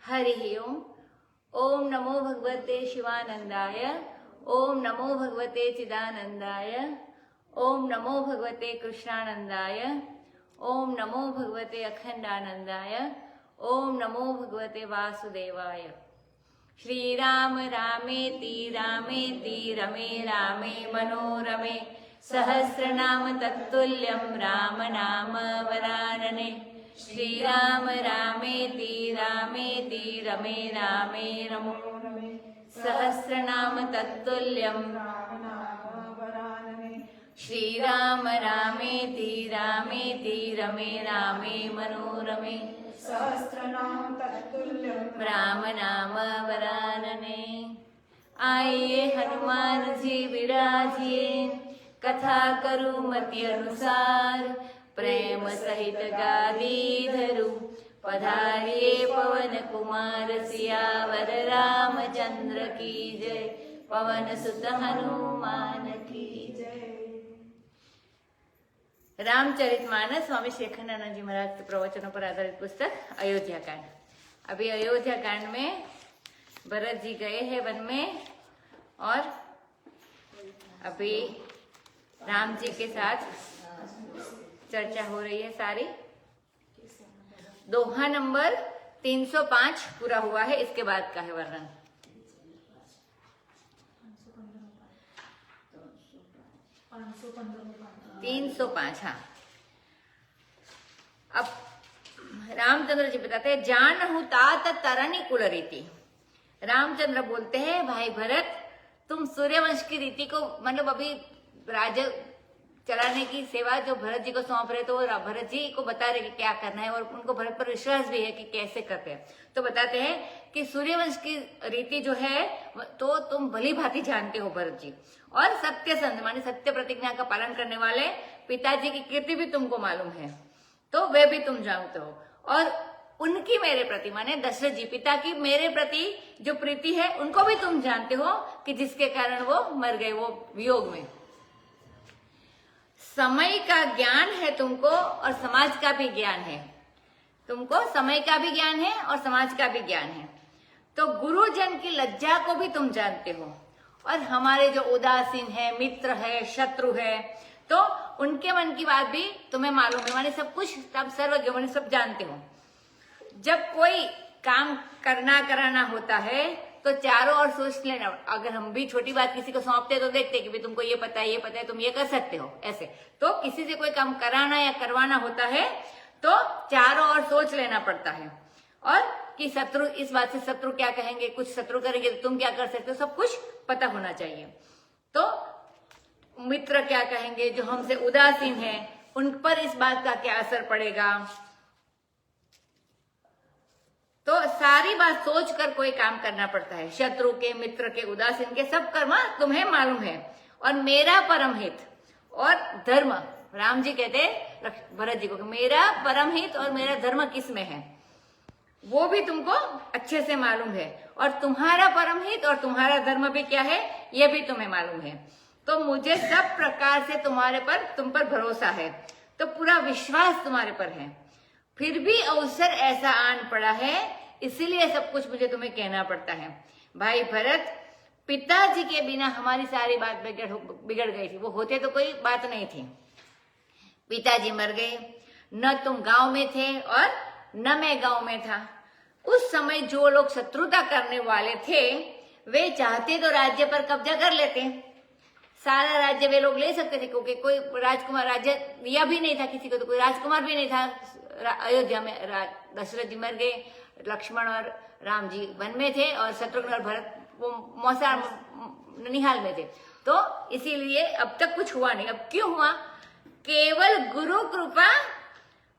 हरि ओम। ओम नमो भगवते शिवानंदाय। ओम नमो भगवते चिदानंदाय। ओम नमो भगवते कृष्णानंदाय। ओम नमो भगवते अखंडानंदाय। ओम नमो भगवते वासुदेवाय। श्री राम रामेति रामेति रमे रामे मनोरमे सहस्रनाम तत्तुल्यं राम नाम वरानने। श्री राम रामेति रामेति रमे रामे मनोरमे सहस्रनाम तत्तुल्यं श्री राम रामेति रामेति रमे रामे मनोरमे सहस्रनाम तत्तुल्यं राम नाम वरानने। आइए हनुमान जी विराजिए, कथा करूं मति अनुसार। प्रेम सहित गादी धरूं, पधारिए पवन कुमार। सियावर रामचंद्र की जय, पवन सुत हनुमान की जय। रामचरितमानस स्वामी श्री अखंडानंद जी महाराज के प्रवचनों पर आधारित पुस्तक अयोध्या कांड। अभी अयोध्या कांड में भरत जी गए हैं वन में और अभी राम जी के साथ चर्चा हो रही है सारी। दोहा नंबर 305 पूरा हुआ है, इसके बाद का है वर्णन। 305। हाँ, अब रामचंद्र जी बताते हैं, जानहु तात तरनी कुल रीति। रामचंद्र बोलते हैं, भाई भरत, तुम सूर्यवंश की रीति को, मतलब अभी राज्य चलाने की सेवा जो भरत जी को सौंप रहे, तो भरत जी को बता रहे कि क्या करना है और उनको भरत पर विश्वास भी है कि कैसे करते हैं। तो बताते हैं कि सूर्यवंश की रीति जो है तो तुम भली भांति जानते हो भरत जी, और सत्य संध माने सत्य प्रतिज्ञा का पालन करने वाले पिताजी की कीर्ति भी तुमको मालूम है, तो वे भी तुम जानते हो। और उनकी मेरे प्रति माने दशरथ जी पिता की मेरे प्रति जो प्रीति है उनको भी तुम जानते हो कि जिसके कारण वो मर गए, वो वियोग में। समय का ज्ञान है तुमको और समाज का भी ज्ञान है। तुमको समय का भी ज्ञान है और समाज का भी ज्ञान है। तो गुरुजन की लज्जा को भी तुम जानते हो, और हमारे जो उदासीन है, मित्र है, शत्रु है, तो उनके मन की बात भी तुम्हें मालूम है। माने सब कुछ तब सर्वज्ञ माने सब जानते हो। जब कोई काम कराना होता है तो चारों ओर सोच लेना। अगर हम भी छोटी बात किसी को सौंपते हैं तो देखते हैं कि भाई तुमको ये पता है, तुम ये कर सकते हो, ऐसे। तो किसी से कोई काम कराना या करवाना होता है तो चारों ओर सोच लेना पड़ता है, और कि शत्रु, इस बात से शत्रु क्या कहेंगे, कुछ शत्रु करेंगे तो तुम क्या कर सकते हो, सब कुछ पता होना चाहिए। तो मित्र क्या कहेंगे, जो हमसे उदासीन है उन पर इस बात का क्या असर पड़ेगा, तो सारी बात सोच कर कोई काम करना पड़ता है। शत्रु के, मित्र के, उदासीन के, सब कर्म तुम्हें मालूम है। और मेरा परम हित और धर्म, राम जी कहते भरत जी को, मेरा परम हित और मेरा धर्म किस में है वो भी तुमको अच्छे से मालूम है, और तुम्हारा परम हित और तुम्हारा धर्म भी क्या है ये भी तुम्हें मालूम है। तो मुझे सब प्रकार से तुम पर भरोसा है, तो पूरा विश्वास तुम्हारे पर है। फिर भी अवसर ऐसा आन पड़ा है, इसीलिए सब कुछ मुझे तुम्हें कहना पड़ता है। भाई भरत, पिताजी के बिना हमारी सारी बात बिगड़ गई थी। वो होते तो कोई बात नहीं थी। पिताजी मर गए, न तुम गांव में थे और न मैं गांव में था। उस समय जो लोग शत्रुता करने वाले थे वे चाहते तो राज्य पर कब्जा कर लेते, सारा राज्य वे लोग ले सकते थे, क्योंकि कोई राजकुमार, राज्य दिया भी नहीं था किसी को, तो कोई राजकुमार भी नहीं था अयोध्या में। दशरथ जी मर गए, लक्ष्मण और राम जी वन में थे, और शत्रुघ्न और भरत वो मौसा ननिहाल में थे। तो इसीलिए अब तक कुछ हुआ नहीं। अब क्यों हुआ? केवल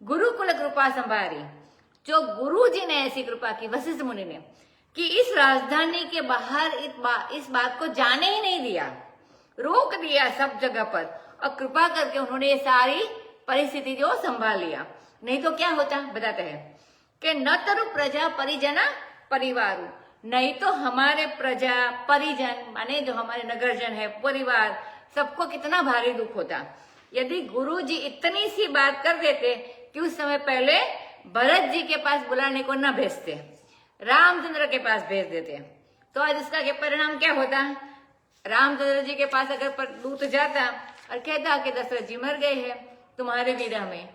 गुरुकुल कृपा संभारी। जो गुरु जी ने ऐसी कृपा की, वशिष्ठ मुनि ने, कि इस राजधानी के बाहर इस बात को जाने ही नहीं दिया, रोक दिया सब जगह पर, और कृपा करके उन्होंने ये सारी परिस्थिति जो संभाल लिया। नहीं तो क्या होता, बताते हैं कि न तरु प्रजा परिजना परिवार, नहीं तो हमारे प्रजा परिजन माने जो हमारे नगरजन है, परिवार, सबको कितना भारी दुख होता यदि गुरु जी इतनी सी बात कर देते कि उस समय पहले भरत जी के पास बुलाने को न भेजते। रामचंद्र के पास भेज देते हैं। तो आज इसका क्या परिणाम क्या होता? रामचंद्र जी के पास अगर दूत जाता और कहता कि दशरथ जी मर गए हैं तुम्हारे विरह में,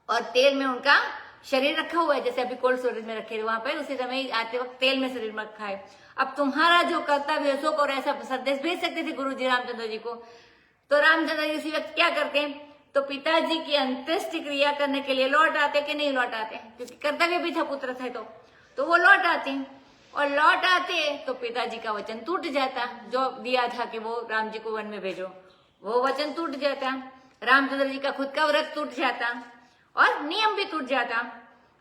और तेल में उनका शरीर रखा हुआ है, जैसे अभी कोल्ड स्टोरेज में रखे वहां पर, उसी समय आते वक्त तेल में शरीर में रखा है। अब तुम्हारा जो कर्तव्य है सो और ऐसा संदेश भेज सकते थे गुरु जी रामचंद्र जी को। तो रामचंद्र जी उसी वक्त क्या करते हैं? तो पिताजी की अंत्येष्टि क्रिया करने के लिए लौट आते कि नहीं लौट आते, क्योंकि कर्तव्य भी था पुत्र थे तो वो लौट आते हैं। और लौट आते तो पिताजी का वचन टूट जाता, जो दिया था कि वो राम जी को वन में भेजो, वो वचन टूट जाता। रामचंद्र जी का खुद का व्रत टूट जाता और नियम भी टूट जाता।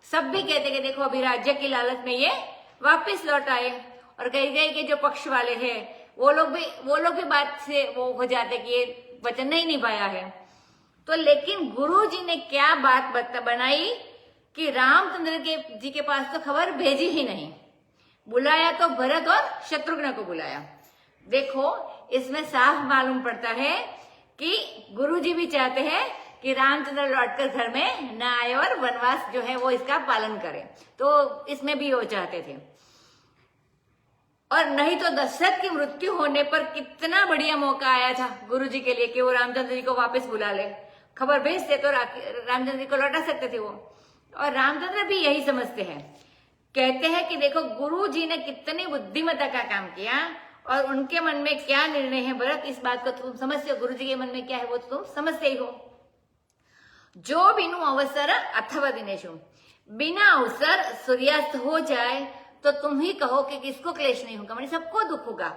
सब भी कहते कि देखो अभी राज्य की लालच में ये वापस लौट आए, और कही गए कि जो पक्ष वाले हैं वो लोग भी बात से वो हो जाते कि ये वचन नहीं निभाया है। तो लेकिन गुरु जी ने क्या बात बनाई कि रामचंद्र जी के पास तो खबर भेजी ही नहीं, बुलाया तो भरत और शत्रुघ्न को बुलाया। देखो इसमें साफ मालूम पड़ता है कि गुरु जी भी चाहते हैं कि रामचंद्र लौटकर घर में न आए और वनवास जो है वो इसका पालन करे, तो इसमें भी वो चाहते थे। और नहीं तो दशरथ की मृत्यु होने पर कितना बढ़िया मौका आया था गुरु जी के लिए कि वो रामचंद्र जी को वापस बुला ले, खबर भेजते तो रामचंद्र जी को लौटा सकते थे वो। और रामचंद्र भी यही समझते हैं, कहते हैं कि देखो गुरु जी ने कितनी बुद्धिमत्ता का काम किया और उनके मन में क्या निर्णय है भरत, इस बात को तुम समझते हो, गुरु जी के मन में क्या है वो तो तुम समझते ही हो। जो बिनु अवसर अथवा दिनेशु, बिना अवसर सूर्यास्त हो जाए तो तुम ही कहो कि किसको क्लेश नहीं होगा, मतलब सबको दुख होगा,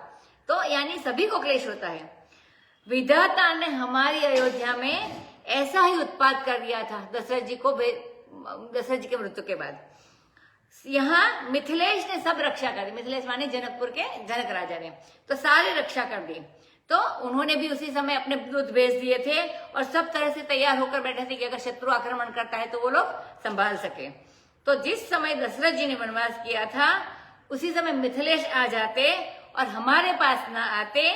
तो यानी सभी को क्लेश होता है। विधाता ने हमारी अयोध्या में ऐसा ही उत्पात कर दिया था दशरथ जी के मृत्यु के बाद। यहाँ मिथिलेश ने सब रक्षा कर दी, मिथिलेश माने जनकपुर के जनक राजा ने, तो सारी रक्षा कर दी। तो उन्होंने भी उसी समय अपने दूत भेज दिए थे और सब तरह से तैयार होकर बैठे थे कि अगर शत्रु आक्रमण करता है तो वो लोग संभाल सके। तो जिस समय दशरथ जी ने वनवास किया था उसी समय मिथिलेश आ जाते और हमारे पास ना आते,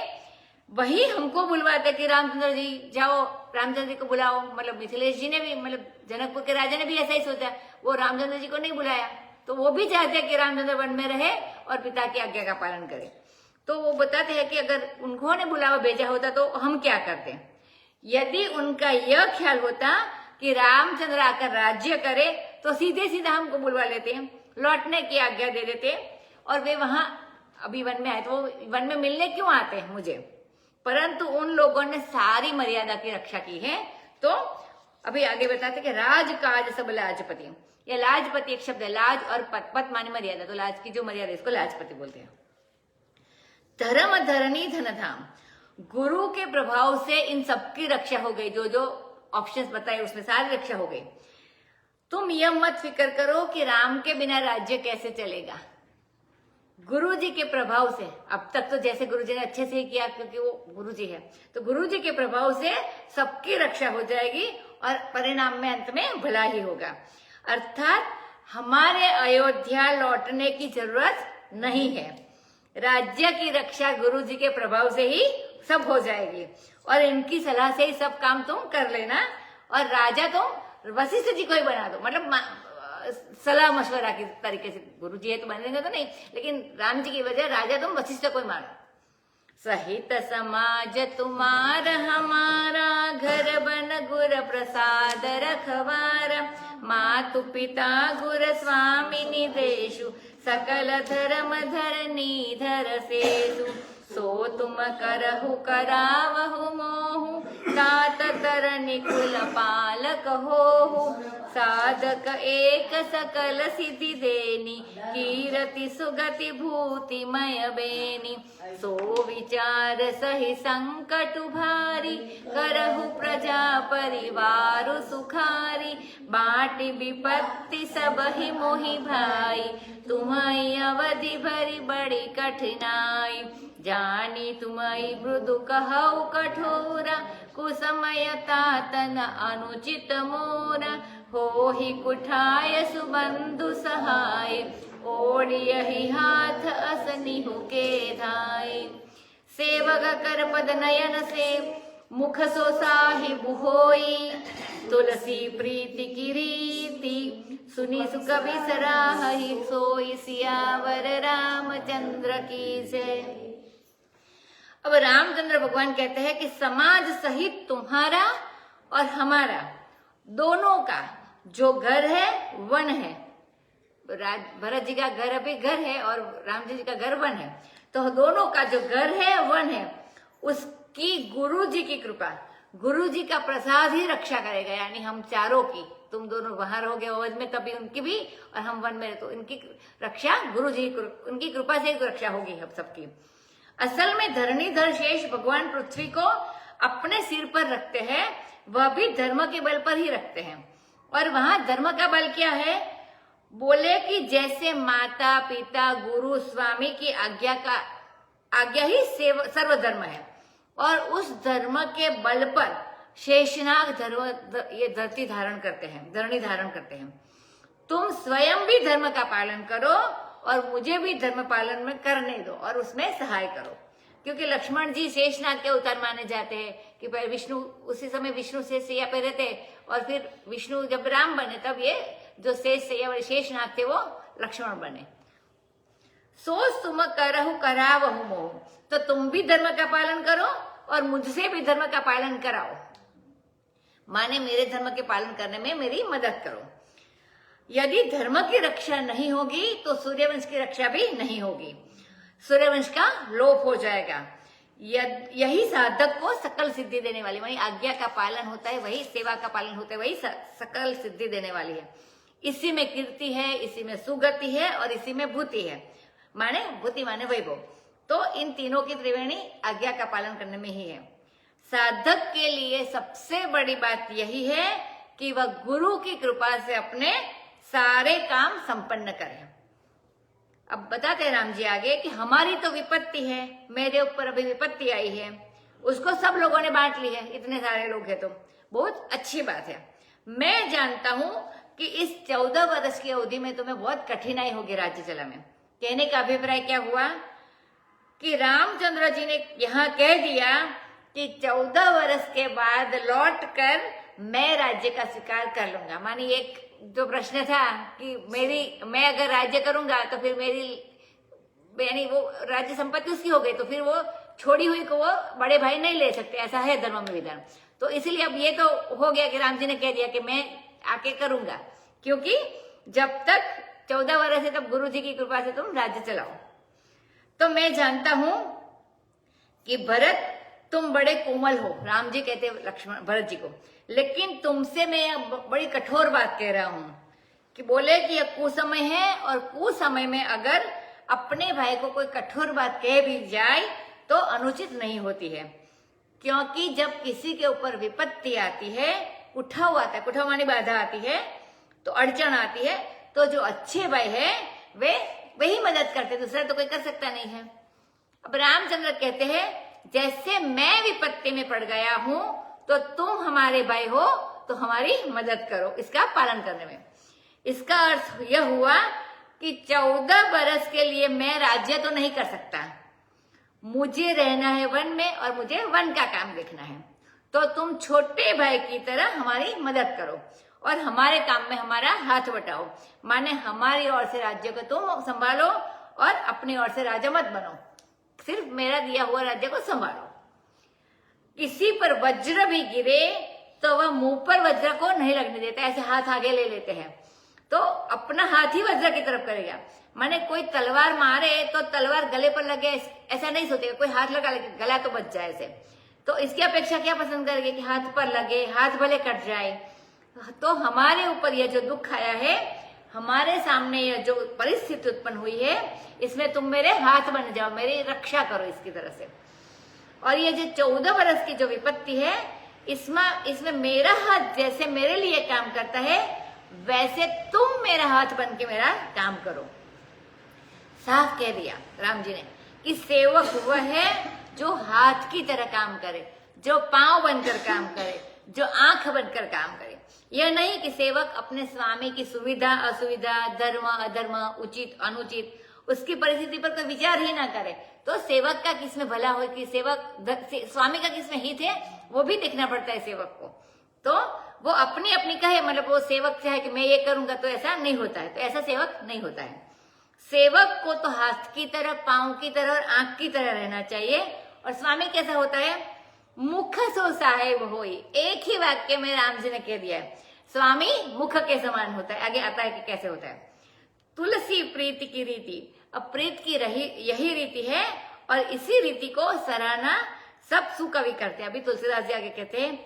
वही हमको बुलवाते कि रामचंद्र जी जाओ, रामचंद्र जी को बुलाओ। मतलब मिथिलेश जी ने भी, मतलब जनकपुर के राजा ने भी ऐसा ही सोचा, वो रामचंद्र जी को नहीं बुलाया, तो वो भी चाहते हैं कि रामचंद्र वन में रहे और पिता की आज्ञा का पालन करे। तो वो बताते हैं कि अगर उन्होंने बुलावा भेजा होता तो हम क्या करते। यदि उनका यह ख्याल होता कि रामचंद्र आकर राज्य करे तो सीधे सीधा हमको बुलवा लेते हैं, लौटने की आज्ञा दे देते और वे वहां अभी वन में आए तो वो वन में मिलने क्यों आते हैं मुझे। परंतु उन लोगों ने सारी मर्यादा की रक्षा की है। तो अभी आगे बताते कि राजकाज सब लाजपति, या लाजपति एक शब्द है, लाज और पत माने मर्यादा, तो लाज की जो मर्यादा इसको लाजपति बोलते हैं। धर्म धरणी धन धाम, गुरु के प्रभाव से इन सबकी रक्षा हो गई, जो जो ऑप्शंस बताए उसमें सारी रक्षा हो गई। तुम यह मत फिक्र करो कि राम के बिना राज्य कैसे चलेगा। गुरु जी के प्रभाव से, अब तक तो जैसे गुरु जी ने अच्छे से ही किया क्योंकि वो गुरु जी है, तो गुरु जी के प्रभाव से सबकी रक्षा हो जाएगी और परिणाम में अंत में भला ही होगा। अर्थात हमारे अयोध्या लौटने की जरूरत नहीं है, राज्य की रक्षा गुरु जी के प्रभाव से ही सब हो जाएगी और इनकी सलाह से ही सब काम तुम कर लेना और राजा तुम वशिष्ठ जी को ही बना दो। मतलब सलाह मशवरा की तरीके से, गुरु जी है तो बनेंगे तो नहीं, लेकिन राम जी की वजह राजा तुम वशिष्ठ को ही मानो। सहित समाज तुम्हार हमारा, घर बन गुर प्रसाद रखवारा, मातु पिता गुर स्वामिनी देशु, सकल धर्म धरनी धर सेतु, सो तुम करहु करावहु मोहु, तात तरनि कुल पालक होहु, साधक एक सकल सिद्धि देनी, कीरति सुगति भूति मय बेनी, सो विचार सहि संकट भारी, करहु प्रजा परिवार सुखारी, बाटी विपत्ति सब ही मोहि भाई, तुम्हारी अवधि भरी बड़ी कठिनाई, जानी तुम्हारी मृदु कहु कठोरा, कुसमय तातन अनुचित मोरा, हो ही कुठाय सुबंधु सहाय, ओढ़ियहि हाथ असनिहु के धाय, सेवक कर पद नयन से, मुख सो साहिब होई, तुलसी प्रीति की रीति सुनी सुख बिसराहि सोई सियावर रामचंद्र की जय। अब रामचंद्र भगवान कहते हैं कि समाज सहित तुम्हारा और हमारा दोनों का जो घर है वन है। भरत जी का घर अभी घर है और राम जी का घर वन है, तो दोनों का जो घर है वन है, उसकी गुरु जी की कृपा, गुरु जी का प्रसाद ही रक्षा करेगा। यानी हम चारों की, तुम दोनों वहां रहोगे अवध में तभी उनकी भी, और हम वन में, तो इनकी रक्षा गुरु जी, उनकी कृपा से रक्षा होगी हम सबकी। असल में धरणीधर शेष भगवान पृथ्वी को अपने सिर पर रखते हैं, वह भी धर्म के बल पर ही रखते हैं। और वहां धर्म का बल क्या है? बोले कि जैसे माता पिता गुरु स्वामी की आज्ञा ही सर्वधर्म है, और उस धर्म के बल पर शेषनाग ये धरती धारण करते हैं, धरणी धारण करते हैं। तुम स्वयं भी धर्म का पालन करो और मुझे भी धर्म पालन में करने दो और उसमें सहाय करो। क्योंकि लक्ष्मण जी शेषनाग के अवतार माने जाते हैं कि पहले विष्णु, उसी समय विष्णु शेषशैया पे रहते, और फिर विष्णु जब राम बने तब ये जो शेषशैया वाले शेषनाग थे वो लक्ष्मण बने। सोच तुम करहु करावहु मोह, तो तुम भी धर्म का पालन करो और मुझसे भी धर्म का पालन कराओ, माने मेरे धर्म के पालन करने में मेरी मदद करो। यदि धर्म की रक्षा नहीं होगी तो सूर्यवंश की रक्षा भी नहीं होगी, सूर्यवंश का लोप हो जाएगा। यही साधक को सकल सिद्धि देने वाली, वही आज्ञा का पालन होता है, वही सेवा का पालन होता है, वही सकल सिद्धि देने वाली है। इसी में कीर्ति है, इसी में सुगति है और इसी में भूति है, माने भूति माने वैभव। तो इन तीनों की त्रिवेणी आज्ञा का पालन करने में ही है। साधक के लिए सबसे बड़ी बात यही है कि वह गुरु की कृपा से अपने सारे काम संपन्न करे। अब बताते हैं राम जी आगे कि हमारी तो विपत्ति है, मेरे ऊपर अभी विपत्ति आई है, उसको सब लोगों ने बांट ली है, इतने सारे लोग हैं तो बहुत अच्छी बात है। मैं जानता हूं कि इस 14 वर्ष की अवधि में तुम्हें बहुत कठिनाई होगी राज्य चला में। कहने का अभिप्राय क्या हुआ कि रामचंद्र जी ने यहाँ कह दिया कि 14 वर्ष के बाद लौट कर मैं राज्य का स्वीकार कर लूंगा। मानी एक जो प्रश्न था कि मैं अगर राज्य करूंगा तो फिर मेरी, यानी वो राज्य संपत्ति उसकी हो गई, तो फिर वो छोड़ी हुई को वो बड़े भाई नहीं ले सकते, ऐसा है धर्म में विधान। तो इसीलिए अब ये तो हो गया कि राम जी ने कह दिया कि मैं आके करूंगा, क्योंकि जब तक 14 वर्ष है तब गुरु जी की कृपा से तुम राज्य चलाओ। तो मैं जानता हूं कि भरत तुम बड़े कोमल हो, राम जी कहते लक्ष्मण भरत जी को, लेकिन तुमसे मैं बड़ी कठोर बात कह रहा हूं कि बोले कि यह कुसमय है, और कुसमय में अगर अपने भाई को कोई कठोर बात कह भी जाए तो अनुचित नहीं होती है। क्योंकि जब किसी के ऊपर विपत्ति आती है, उठाव आता है, उठाव मानी बाधा आती है, तो अड़चन आती है, तो जो अच्छे भाई है वे वही मदद करते, दूसरा तो कोई कर सकता नहीं है। अब रामचंद्र कहते हैं जैसे मैं विपत्ति में पड़ गया हूं तो तुम हमारे भाई हो तो हमारी मदद करो इसका पालन करने में। इसका अर्थ यह हुआ कि 14 बरस के लिए मैं राज्य तो नहीं कर सकता, मुझे रहना है वन में और मुझे वन का काम देखना है। तो तुम छोटे भाई की तरह हमारी मदद करो और हमारे काम में हमारा हाथ बटाओ, माने हमारी ओर से राज्य को तुम संभालो और अपनी ओर से राजा मत बनो, सिर्फ मेरा दिया हुआ राज्य को संभालो। किसी पर वज्र भी गिरे तो वह मुंह पर वज्र को नहीं लगने देता, ऐसे हाथ आगे ले लेते हैं, तो अपना हाथ ही वज्र की तरफ करेगा। माने कोई तलवार मारे तो तलवार गले पर लगे ऐसा नहीं सोचेगा, कोई हाथ लगा ले गला तो बच जाए ऐसे। तो इसकी अपेक्षा क्या पसंद करेंगे कि हाथ पर लगे, हाथ भले कट जाए। तो हमारे ऊपर यह जो दुख आया है, हमारे सामने यह जो परिस्थिति उत्पन्न हुई है, इसमें तुम मेरे हाथ बन जाओ, मेरी रक्षा करो इसकी तरह से। और ये जो 14 वर्ष की जो विपत्ति है, इसमें मेरा हाथ जैसे मेरे लिए काम करता है वैसे तुम मेरा हाथ बन के मेरा काम करो। साफ कह दिया राम जी ने कि सेवक वह है जो हाथ की तरह काम करे, जो पांव बनकर काम करे, जो आंख बनकर काम करे। यह नहीं कि सेवक अपने स्वामी की सुविधा असुविधा, धर्म अधर्म, उचित अनुचित, उसकी परिस्थिति पर कोई विचार ही ना करे। तो सेवक का किसमें भला हो, कि सेवक स्वामी का किसमें हित है वो भी देखना पड़ता है सेवक को। तो वो अपनी अपनी कहे, मतलब वो सेवक चाहे कि मैं ये करूंगा, तो ऐसा नहीं होता है। तो ऐसा सेवक नहीं होता है। सेवक को तो हाथ की तरह, पांव की तरह और आंख की तरह रहना चाहिए। और स्वामी कैसा होता है? मुख सो साहेब होई। एक ही वाक्य में राम जी ने कह दिया है, स्वामी मुख के समान होता है। आगे आता है कि कैसे होता है। तुलसी प्रीति की रीति। अब प्रीत की यही रीति है, और इसी रीति को सराहना सब सुकवि करते हैं। अभी तुलसीदास जी आगे कहते हैं,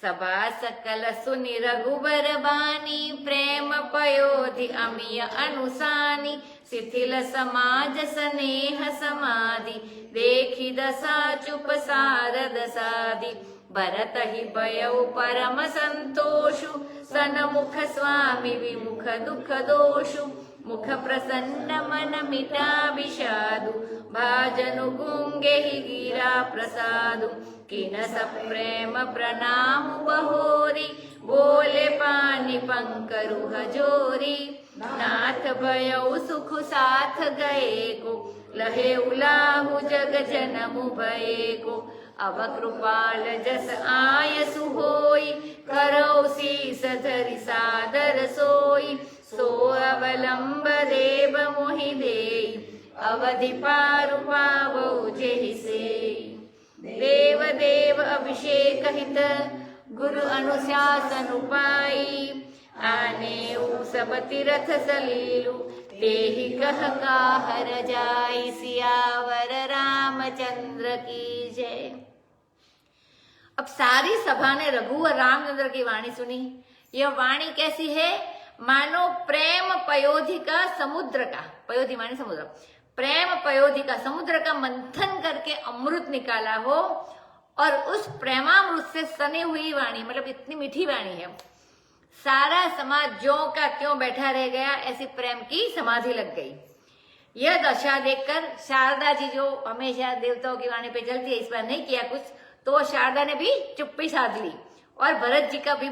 सभा सकल सुनि रघुबर बानी, प्रेम पयोधि अमिय अनुसानी, शिथिल समाज स्नेह समाधि, देखी दशा चुप सारद साधि, भरत ही भयउ परम संतोषु, सनमुख स्वामी विमुख दुख दोषु, मुख प्रसन्न मन मिटा विषादु, भाजनु गुंगे ही गिरा प्रसादु, किन सप्रेम प्रणाम बहोरी, बोले पानी पंकरु हजोरी, नाथ भयउ सुख साथ गए को, लहे उलाहु जग जनमु भये को, अब कृपाल जस आय सुहोई, करौ शीस धरि सादर सोई, सो अवलंब देव मोहि देई, अवधि पारु पावौ जेहि सेई, देव देव अभिषेक हित, गुरु अनुशासन उपाई, आने सब तीरथ सलीलु, तेहि कह काहर जाई, सियावर रामचंद्र की जय। अब सारी सभा ने रघु और रामचंद्र की वाणी सुनी। यह वाणी कैसी है? मानो प्रेम पयोधि का समुद्र का, पयोधि माने समुद्र, प्रेम पयोधि का समुद्र का मंथन करके अमृत निकाला हो, और उस प्रेमामृत से सनी हुई वाणी, मतलब इतनी मीठी वाणी है। सारा समाज ज्यों का त्यों बैठा रह गया, ऐसी प्रेम की समाधि लग गई। यह दशा देखकर शारदा जी, जो हमेशा देवताओं की वाणी पे चलती है, इस बार नहीं किया कुछ, तो शारदा ने भी चुप्पी साध ली। और भरत जी को भी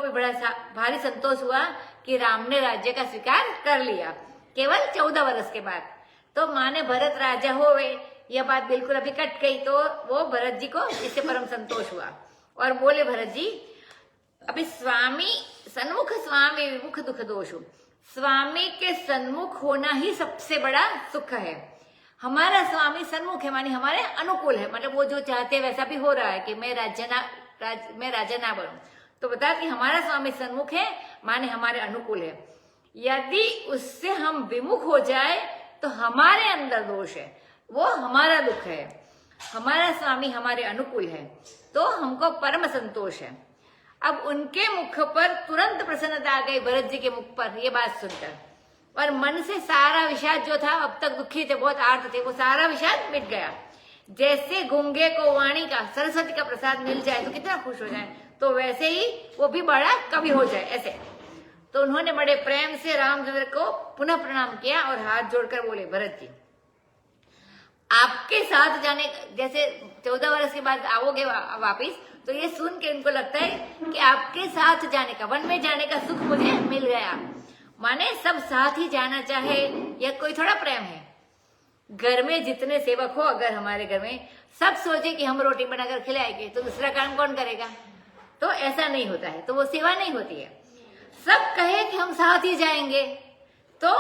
बड़ा भारी संतोष हुआ कि राम ने राज्य का स्वीकार कर लिया, केवल 14 वर्ष के बाद। तो माँ ने भरत राजा होवे, यह बात बिल्कुल अभी कट गई। तो वो भरत जी को इससे परम संतोष हुआ, और बोले भरत जी, अभी स्वामी सन्मुख स्वामी विमुख दुख दोषु, स्वामी के सन्मुख होना ही सबसे बड़ा सुख है। हमारा स्वामी सन्मुख है, मानी हमारे अनुकूल है, मतलब वो जो चाहते हैं वैसा भी हो रहा है कि मैं राजा ना बनूं। तो बता कि हमारा स्वामी सन्मुख है, माने हमारे अनुकूल है। यदि उससे हम विमुख हो जाए तो हमारे अंदर दोष है, वो हमारा दुख है। हमारा स्वामी हमारे अनुकूल है, तो हमको परम संतोष है। अब उनके मुख पर तुरंत प्रसन्नता आ गई, भरत जी के मुख पर ये बात सुनकर, और मन से सारा विषाद जो था, अब तक दुखी थे, बहुत आर्त थे, वो सारा विषाद मिट गया। जैसे गूंगे को वाणी का, सरस्वती का प्रसाद मिल जाए तो कितना खुश हो जाए, तो वैसे ही वो भी बड़ा कवि हो जाए, ऐसे। तो उन्होंने बड़े प्रेम से रामचंद्र को पुनः प्रणाम किया और हाथ जोड़कर बोले, भरत जी आपके साथ जाने, जैसे 14 वर्ष के बाद आओगे वापिस, तो ये सुन के उनको लगता है कि आपके साथ जाने का, वन में जाने का सुख मुझे मिल गया। माने सब साथ ही जाना चाहे, यह कोई थोड़ा प्रेम है। घर में जितने सेवक हो, अगर हमारे घर में सब सोचे कि हम रोटी बनाकर खिलाएंगे, तो दूसरा काम कौन करेगा? तो ऐसा नहीं होता है, तो वो सेवा नहीं होती है। सब कहे कि हम साथ ही जाएंगे, तो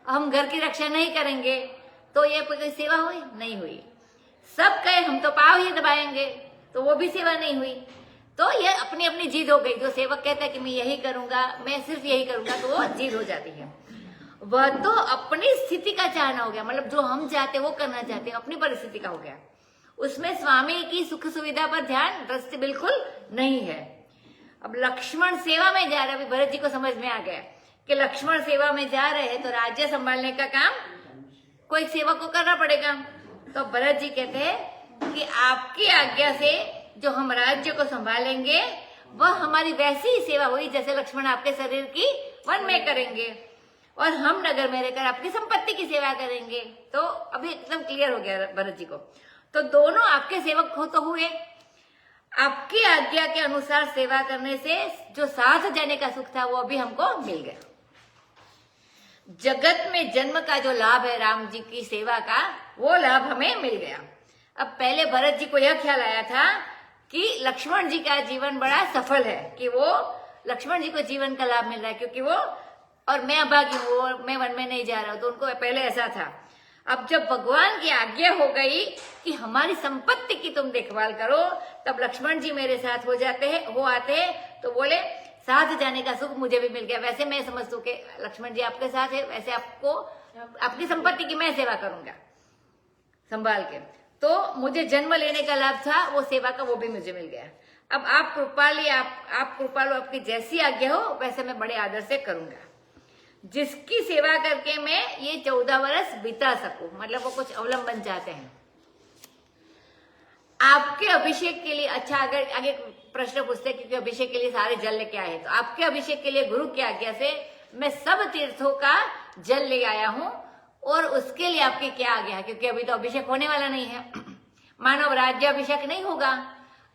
हम घर की रक्षा नहीं करेंगे, तो ये कोई सेवा हुई? नहीं हुई। सब कहे हम तो पाँव ही दबाएंगे, तो वो भी सेवा नहीं हुई। तो ये अपनी अपनी जिद हो गई। जो सेवक कहता है कि मैं यही करूंगा, मैं सिर्फ यही करूंगा, तो वो जिद हो जाती है। वह तो अपनी स्थिति का चाहना हो गया, मतलब जो हम चाहते वो करना चाहते हैं, अपनी परिस्थिति का हो गया। उसमें स्वामी की सुख सुविधा पर ध्यान दृष्टि बिल्कुल नहीं है। अब लक्ष्मण सेवा में जा रहे, अभी भरत जी को समझ में आ गया कि लक्ष्मण सेवा में जा रहे हैं, तो राज्य संभालने का काम कोई सेवक को करना पड़ेगा। तो भरत जी कहते हैं कि आपकी आज्ञा से जो हम राज्य को संभालेंगे, वह हमारी वैसी ही सेवा हुई जैसे लक्ष्मण आपके शरीर की वन में करेंगे, और हम नगर में रहकर आपकी संपत्ति की सेवा करेंगे। तो अभी एकदम क्लियर हो गया भरत जी को। तो दोनों आपके सेवक हो तो हुए, आपकी आज्ञा के अनुसार सेवा करने से जो साथ जाने का सुख था वो भी हमको मिल गया। जगत में जन्म का जो लाभ है राम जी की सेवा का, वो लाभ हमें मिल गया। अब पहले भरत जी को यह ख्याल आया था कि लक्ष्मण जी का जीवन बड़ा सफल है, कि वो लक्ष्मण जी को जीवन का लाभ मिल रहा है, क्योंकि वो और मैं अभागी हूँ और मैं वन में नहीं जा रहा हूँ। तो उनको पहले ऐसा था। अब जब भगवान की आज्ञा हो गई कि हमारी संपत्ति की तुम देखभाल करो, तब लक्ष्मण जी मेरे साथ हो आते हैं। तो बोले साथ जाने का सुख मुझे भी मिल गया। वैसे मैं समझती हूँ कि लक्ष्मण जी आपके साथ है, वैसे आपको आपकी संपत्ति की मैं सेवा करूंगा संभाल के। तो मुझे जन्म लेने का लाभ था, वो सेवा का वो भी मुझे मिल गया। अब आप कृपाली, आप कृपालु, आपकी जैसी आज्ञा हो वैसे मैं बड़े आदर से करूंगा, जिसकी सेवा करके मैं ये 14 वर्ष बिता सकूं। मतलब वो कुछ अवलंबन चाहते हैं आपके अभिषेक के लिए। अच्छा, अगर आगे प्रश्न पूछते क्योंकि अभिषेक के लिए सारे जल लेके आए हैं, तो आपके अभिषेक के लिए गुरु की आज्ञा से मैं सब तीर्थों का जल ले आया हूं। और उसके लिए आपकी क्या आज्ञा है, क्योंकि अभी तो अभिषेक होने वाला नहीं है। मानव राज्याभिषेक नहीं होगा,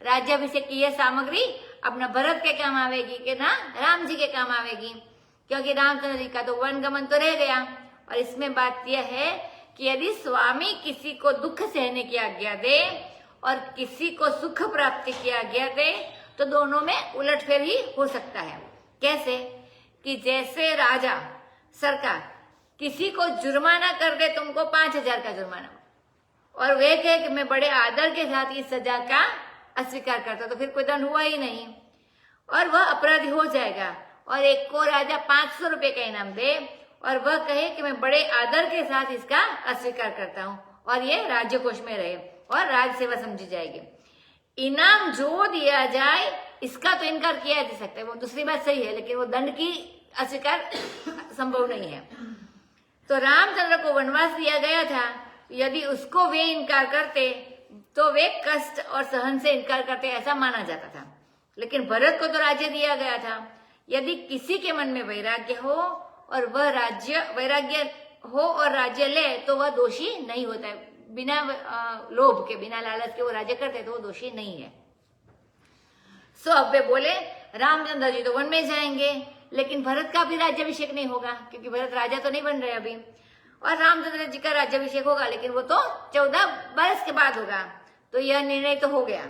राज्याभिषेक की यह सामग्री अपना भरत के काम आवेगी कि ना राम जी के काम आवेगी, क्योंकि रामचंद्र जी का तो वनगमन तो रह गया। और इसमें बात यह है कि यदि स्वामी किसी को दुख सहने की आज्ञा दे और किसी को सुख प्राप्ति की आज्ञा दे, तो दोनों में उलटफेर ही हो सकता है। कैसे कि जैसे राजा सरकार किसी को जुर्माना कर दे, तुमको 5,000 का जुर्माना, और वे कहे कि मैं बड़े आदर के साथ इस सजा का अस्वीकार करता, तो फिर कोई दंड हुआ ही नहीं और वह अपराधी हो जाएगा। और एक को राजा 500 रुपए का इनाम दे और वह कहे कि मैं बड़े आदर के साथ इसका अस्वीकार करता हूं, और ये राज्य कोष में रहे और राज सेवा समझी जाएगी। इनाम जो दिया जाए इसका तो इनकार किया जा सकता है, वो दूसरी बात सही है, लेकिन वो दंड की अस्वीकार संभव नहीं है। तो रामचंद्र को वनवास दिया गया था, यदि उसको वे इनकार करते तो वे कष्ट और सहन से इनकार करते, ऐसा माना जाता था। लेकिन भरत को तो राज्य दिया गया था। यदि किसी के मन में वैराग्य हो और राज्य ले, तो वह दोषी नहीं होता है। बिना लोभ के, बिना लालच के वो राज्य करते तो वो दोषी नहीं है। सो अब वे बोले रामचंद्र जी तो वन में जाएंगे, लेकिन भरत का भी राज्याभिषेक नहीं होगा, क्योंकि भरत राजा तो नहीं बन रहे अभी। और रामचंद्र जी का राज्याभिषेक होगा, लेकिन वो तो 14 वर्ष के बाद होगा। तो यह निर्णय तो हो गया।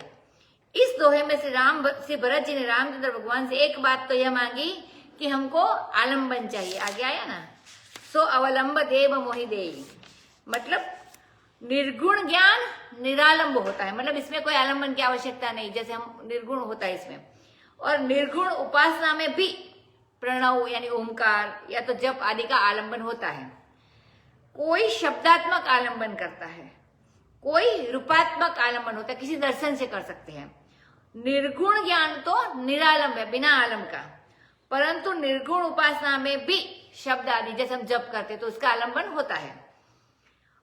इस दोहे में श्री भरत जी ने रामचंद्र भगवान से एक बात तो यह मांगी कि हमको आलम्बन चाहिए। आगे आया ना, सो अवलंब देव मोहि देई, मतलब निर्गुण ज्ञान निरालंब होता है। मतलब इसमें कोई आलम्बन की आवश्यकता नहीं, जैसे हम निर्गुण होता है इसमें। और निर्गुण उपासना में भी प्रणव यानी ओमकार या तो जप आदि का आलम्बन होता है। कोई शब्दात्मक आलम्बन करता है, कोई रूपात्मक आलम्बन होता है, किसी दर्शन से कर सकते हैं। निर्गुण ज्ञान तो निरालंब है, बिना आलम का। परंतु निर्गुण उपासना में भी शब्द आदि जैसे हम जप करते तो उसका आलम्बन होता है।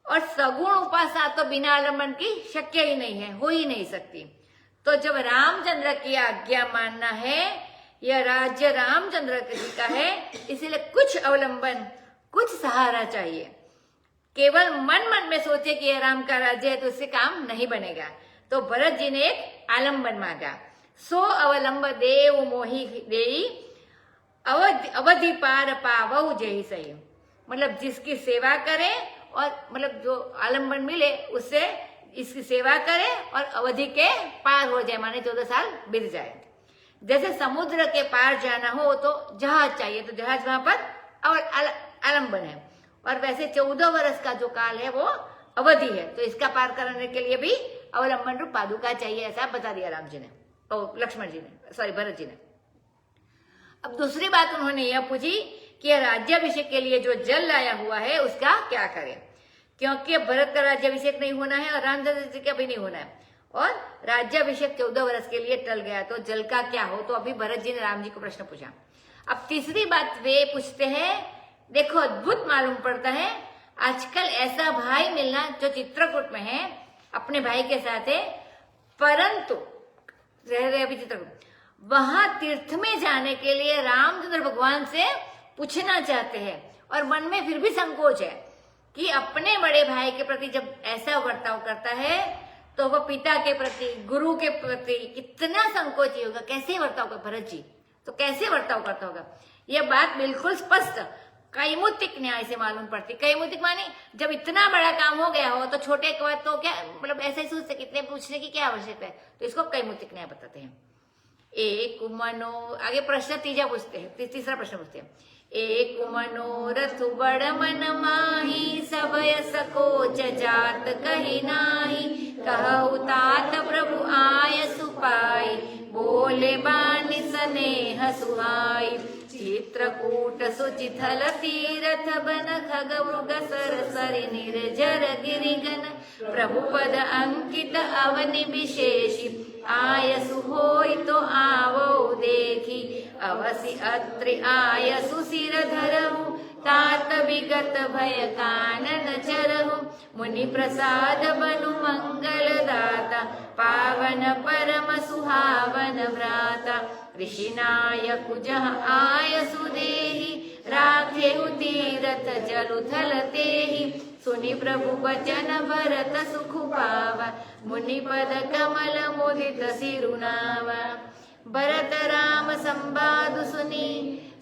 और सगुण उपासना तो बिना आलम्बन की शक्य ही नहीं है, हो ही नहीं सकती। तो जब रामचंद्र की आज्ञा मानना है, यह राज्य रामचंद्र जी का है, इसीलिए कुछ अवलंबन, कुछ सहारा चाहिए। केवल मन मन में सोचे कि यह राम का राज्य है तो उससे काम नहीं बनेगा। तो भरत जी ने एक आलम्बन मांगा। सो अवलंब देव मोहि देई, अवधि पार पावहु जेहि सही। मतलब जिसकी सेवा करे और मतलब जो आलम्बन मिले उससे इसकी सेवा करे और अवधि के पार हो जाए, माने 14 साल बीत जाए। जैसे समुद्र के पार जाना हो तो जहाज चाहिए, तो जहाज वहां पर आलम्बन है। और वैसे 14 वर्ष का जो काल है वो अवधि है, तो इसका पार करने के लिए भी अवलंबन रूप पादुका चाहिए, ऐसा बता दिया राम जी ने, लक्ष्मण जी ने, सॉरी भरत जी ने। अब दूसरी बात उन्होंने यह पूछी कि राज्याभिषेक के लिए जो जल लाया हुआ है उसका क्या करें, क्योंकि भरत का राज्याभिषेक नहीं होना है और रामचंद्र जी का भी नहीं होना है, और राज्याभिषेक 14 वर्ष के लिए टल गया, तो जल का क्या हो। तो अभी भरत जी ने राम जी को प्रश्न पूछा। अब तीसरी बात वे पूछते हैं, देखो अद्भुत मालूम पड़ता है, आजकल ऐसा भाई मिलना जो चित्रकूट में है, अपने भाई के साथ है, परंतु रह रहे अभी चित्रकूट, वहां तीर्थ में जाने के लिए रामचंद्र भगवान से पूछना चाहते हैं, और मन में फिर भी संकोच है कि अपने बड़े भाई के प्रति जब ऐसा बर्ताव करता है तो वह पिता के प्रति, गुरु के प्रति कितना संकोची होगा, कैसे बर्ताव कर भरत जी, तो कैसे बर्ताव करता होगा। यह बात बिल्कुल स्पष्ट कैमुतिक न्याय से मालूम पड़ती। कैमुतिक माने जब इतना बड़ा काम हो गया हो तो छोटे के बाद तो क्या मतलब ऐसे ही सोचते कितने पूछने की क्या आवश्यकता है, तो इसको कैमुतिक न्याय बताते हैं। एक मनो आगे प्रश्न तीजा पूछते हैं, तीसरा प्रश्न पूछते हैं। एक मनोरथ बड़ मन माही सबय सकोच जात कही नाही कहु तात प्रभु आय सुपाई बोले बानी स्नेह सुहाई चित्रकूट सुचिथल तीरथ बन खग मृग सर सरि निर्जर गिरिगन प्रभु पद अंकित अवनि विशेषी आयसु होई तो आवो देखी अवसि अत्रि आयसु सिर धरहु तात विगत भय कानन चरहु मुनि प्रसाद बनु मंगल दाता पावन परम सुहावन भ्राता ऋषि नायक जह आयसु देहि राखेहु तीरथ जलु थल तेहि सुनि प्रभु वचन भरत सुख पावा मुनि पद कमल मुदित सिरुनावा भरत राम संवाद सुनी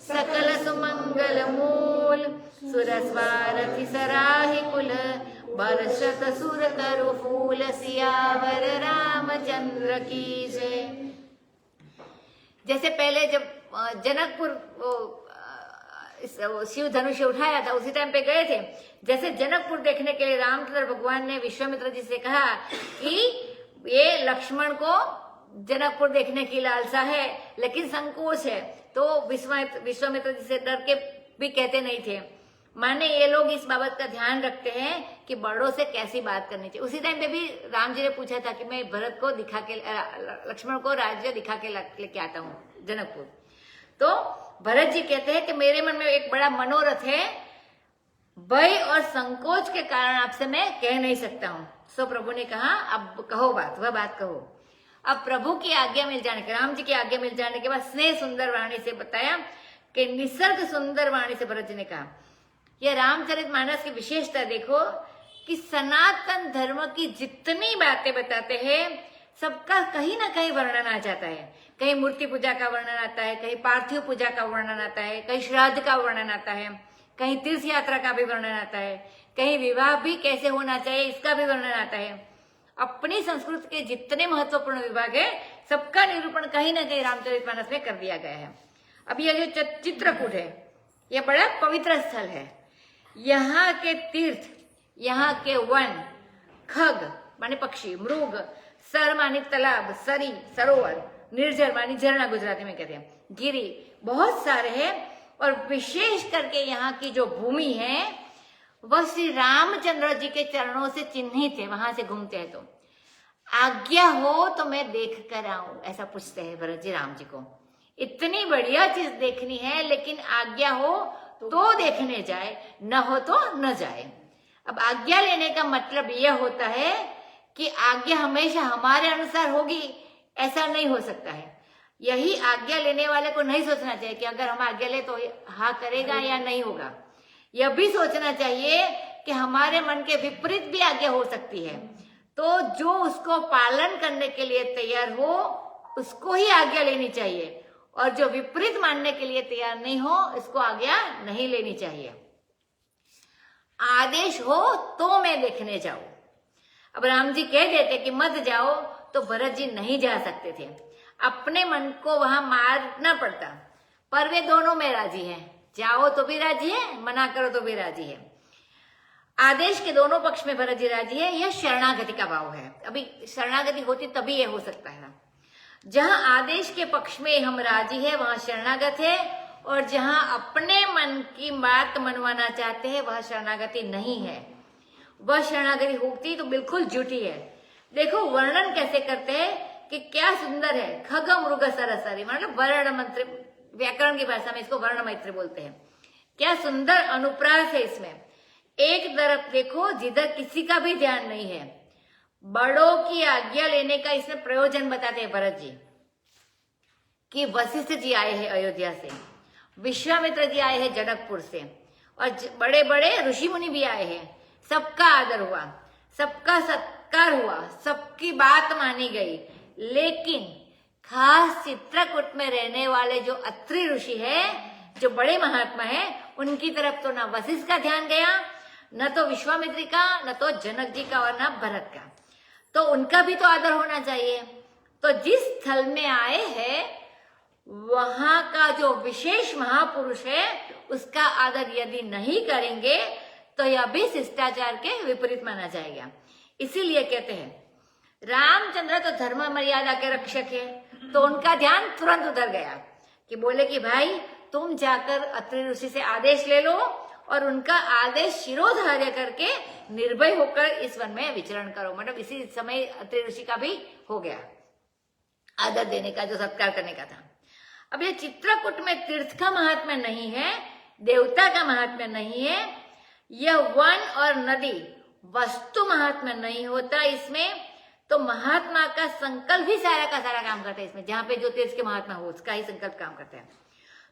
सकल सुमंगल मूल सुरस्वारथि सराहि कुल बरसत सुर तरु फूल सियावर रामचंद्र की जय। जैसे पहले जब जनकपुर शिव धनुष उठाया था उसी टाइम पे गए थे, जैसे जनकपुर देखने के लिए रामचंद्र भगवान ने विश्वामित्र जी से कहा कि ये लक्ष्मण को जनकपुर देखने की लालसा है लेकिन संकोच है, तो विश्वामित्र जी से डर के भी कहते नहीं थे। माने ये लोग इस बाबत का ध्यान रखते हैं कि बड़ों से कैसी बात करनी चाहिए। उसी टाइम पे भी राम जी ने पूछा था कि मैं भरत को दिखा के लक्ष्मण को राज्य दिखा के लेके आता हूँ जनकपुर, तो भरत जी कहते हैं कि मेरे मन में एक बड़ा मनोरथ है, भय और संकोच के कारण आपसे मैं कह नहीं सकता हूँ। सो प्रभु ने कहा अब कहो बात, वह बात कहो। अब प्रभु की आज्ञा मिल जाने के, राम जी की आज्ञा मिल जाने के बाद स्नेह सुंदर वाणी से बताया कि निसर्ग सुंदर वाणी से भरत जी ने कहा, यह रामचरितमानस की विशेषता देखो कि सनातन धर्म की जितनी बातें बताते हैं सबका कहीं ना कहीं वर्णन आ जाता है। कहीं मूर्ति पूजा का वर्णन आता है, कहीं पार्थिव पूजा का वर्णन आता है, कहीं श्राद्ध का वर्णन आता है, कहीं तीर्थ यात्रा का भी वर्णन आता है, कहीं विवाह भी कैसे होना चाहिए इसका भी वर्णन आता है। अपनी संस्कृति के जितने महत्वपूर्ण विभाग है सबका निरूपण कहीं ना कहीं रामचरितमानस में कर दिया गया है। अब यह जो चित्रकूट है यह बड़ा पवित्र स्थल है। यहाँ के तीर्थ, यहाँ के वन, खग माने पक्षी, मृग, सर माने तालाब, सरी सरोवर, निर्जर मानी झरना गुजराती में कहते हैं, गिरी बहुत सारे हैं। और विशेष करके यहाँ की जो भूमि है वह श्री रामचंद्र जी के चरणों से चिन्हित है। वहां से घूमते हैं तो आज्ञा हो तो मैं देख कर आऊं, ऐसा पूछते हैं भरत जी राम जी को। इतनी बढ़िया चीज देखनी है लेकिन आज्ञा हो तो देखने जाए, न हो तो न जाए। अब आज्ञा लेने का मतलब यह होता है कि आज्ञा हमेशा हमारे अनुसार होगी ऐसा नहीं हो सकता है। यही आज्ञा लेने वाले को नहीं सोचना चाहिए कि अगर हम आज्ञा ले तो हाँ करेगा या नहीं होगा। यह भी सोचना चाहिए कि हमारे मन के विपरीत भी आज्ञा हो सकती है, तो जो उसको पालन करने के लिए तैयार हो उसको ही आज्ञा लेनी चाहिए, और जो विपरीत मानने के लिए तैयार नहीं हो इसको आज्ञा नहीं लेनी चाहिए। आदेश हो तो मैं देखने जाऊं। अब राम जी कह देते कि मत जाओ तो भरत जी नहीं जा सकते थे, अपने मन को वहां मारना पड़ता। पर वे दोनों में राजी हैं, जाओ तो भी राजी है, मना करो तो भी राजी है। आदेश के दोनों पक्ष में भरत जी राजी है। यह शरणागति का भाव है। अभी शरणागति होती तभी यह हो सकता है। जहां आदेश के पक्ष में हम राजी है वहां शरणागत है, और जहां अपने मन की बात मनवाना चाहते हैं वह शरणागति नहीं है। वह शरणागति होती तो बिल्कुल झूठी है। देखो वर्णन कैसे करते हैं कि क्या सुंदर है, खग मृग सरसरी, मतलब वर्ण मंत्र, व्याकरण की भाषा में इसको वर्ण मैत्री बोलते हैं। क्या सुंदर अनुप्रास है इसमें। एक तरफ देखो जिधर किसी का भी ध्यान नहीं है, बड़ों की आज्ञा लेने का इसमें प्रयोजन बताते हैं भरत जी कि वशिष्ठ जी आए हैं अयोध्या से, विश्वामित्र जी आए हैं जनकपुर से, और बड़े बड़े ऋषि मुनि भी आए हैं। सबका आदर हुआ, सबका सत्कार हुआ, सबकी बात मानी गई। लेकिन खास चित्रकूट में रहने वाले जो अत्रि ऋषि है, जो बड़े महात्मा है, उनकी तरफ तो ना वशिष्ठ का ध्यान गया, न तो विश्वामित्री का, न तो जनक जी का, और न भरत का। तो उनका भी तो आदर होना चाहिए। तो जिस स्थल में आए हैं वहां का जो विशेष महापुरुष है उसका आदर यदि नहीं करेंगे तो यह भी शिष्टाचार के विपरीत माना जाएगा। इसीलिए कहते हैं रामचंद्र तो धर्म मर्यादा के रक्षक है, तो उनका ध्यान तुरंत उधर गया कि बोले कि भाई तुम जाकर अत्रि ऋषि से आदेश ले लो और उनका आदेश शिरोधार्य करके निर्भय होकर इस वन में विचरण करो। मतलब इसी समय अत्रि ऋषि का भी हो गया आदर देने का, जो सत्कार करने का था। अब ये चित्रकूट में तीर्थ का महात्म्य नहीं है, देवता का महात्म्य नहीं है, यह वन और नदी वस्तु महात्म्य नहीं होता इसमें। तो महात्मा का संकल्प ही सारा का सारा काम करता है इसमें, जहां पे जो तीर्थ के महात्मा हो उसका ही संकल्प काम करता है।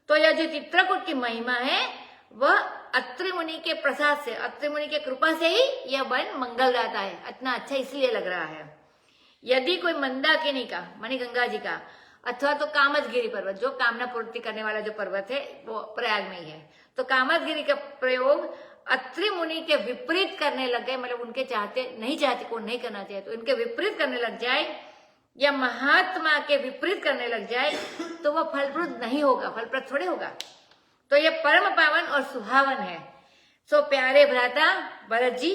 तो यह जो चित्रकूट की महिमा है वह अत्रि मुनि के प्रसाद से, अत्रि मुनि के कृपा से ही यह वन मंगल जाता है। इतना अच्छा इसलिए लग रहा है। यदि कोई मंदाकिनी का, मणिगंगा जी का, अथवा तो कामदगिरी पर्वत, जो कामना पूर्ति करने वाला जो पर्वत है वो प्रयाग में ही है, तो कामदगिरी का प्रयोग अत्रि मुनि के विपरीत करने लग गए, मतलब उनके चाहते नहीं चाहते को नहीं करना चाहिए तो इनके विपरीत करने लग जाए या महात्मा के विपरीत करने लग जाए तो वह फलप्रद नहीं होगा, फलप्रद थोड़े होगा। तो यह परम पावन और सुहावन है। सो प्यारे भ्राता भरत जी,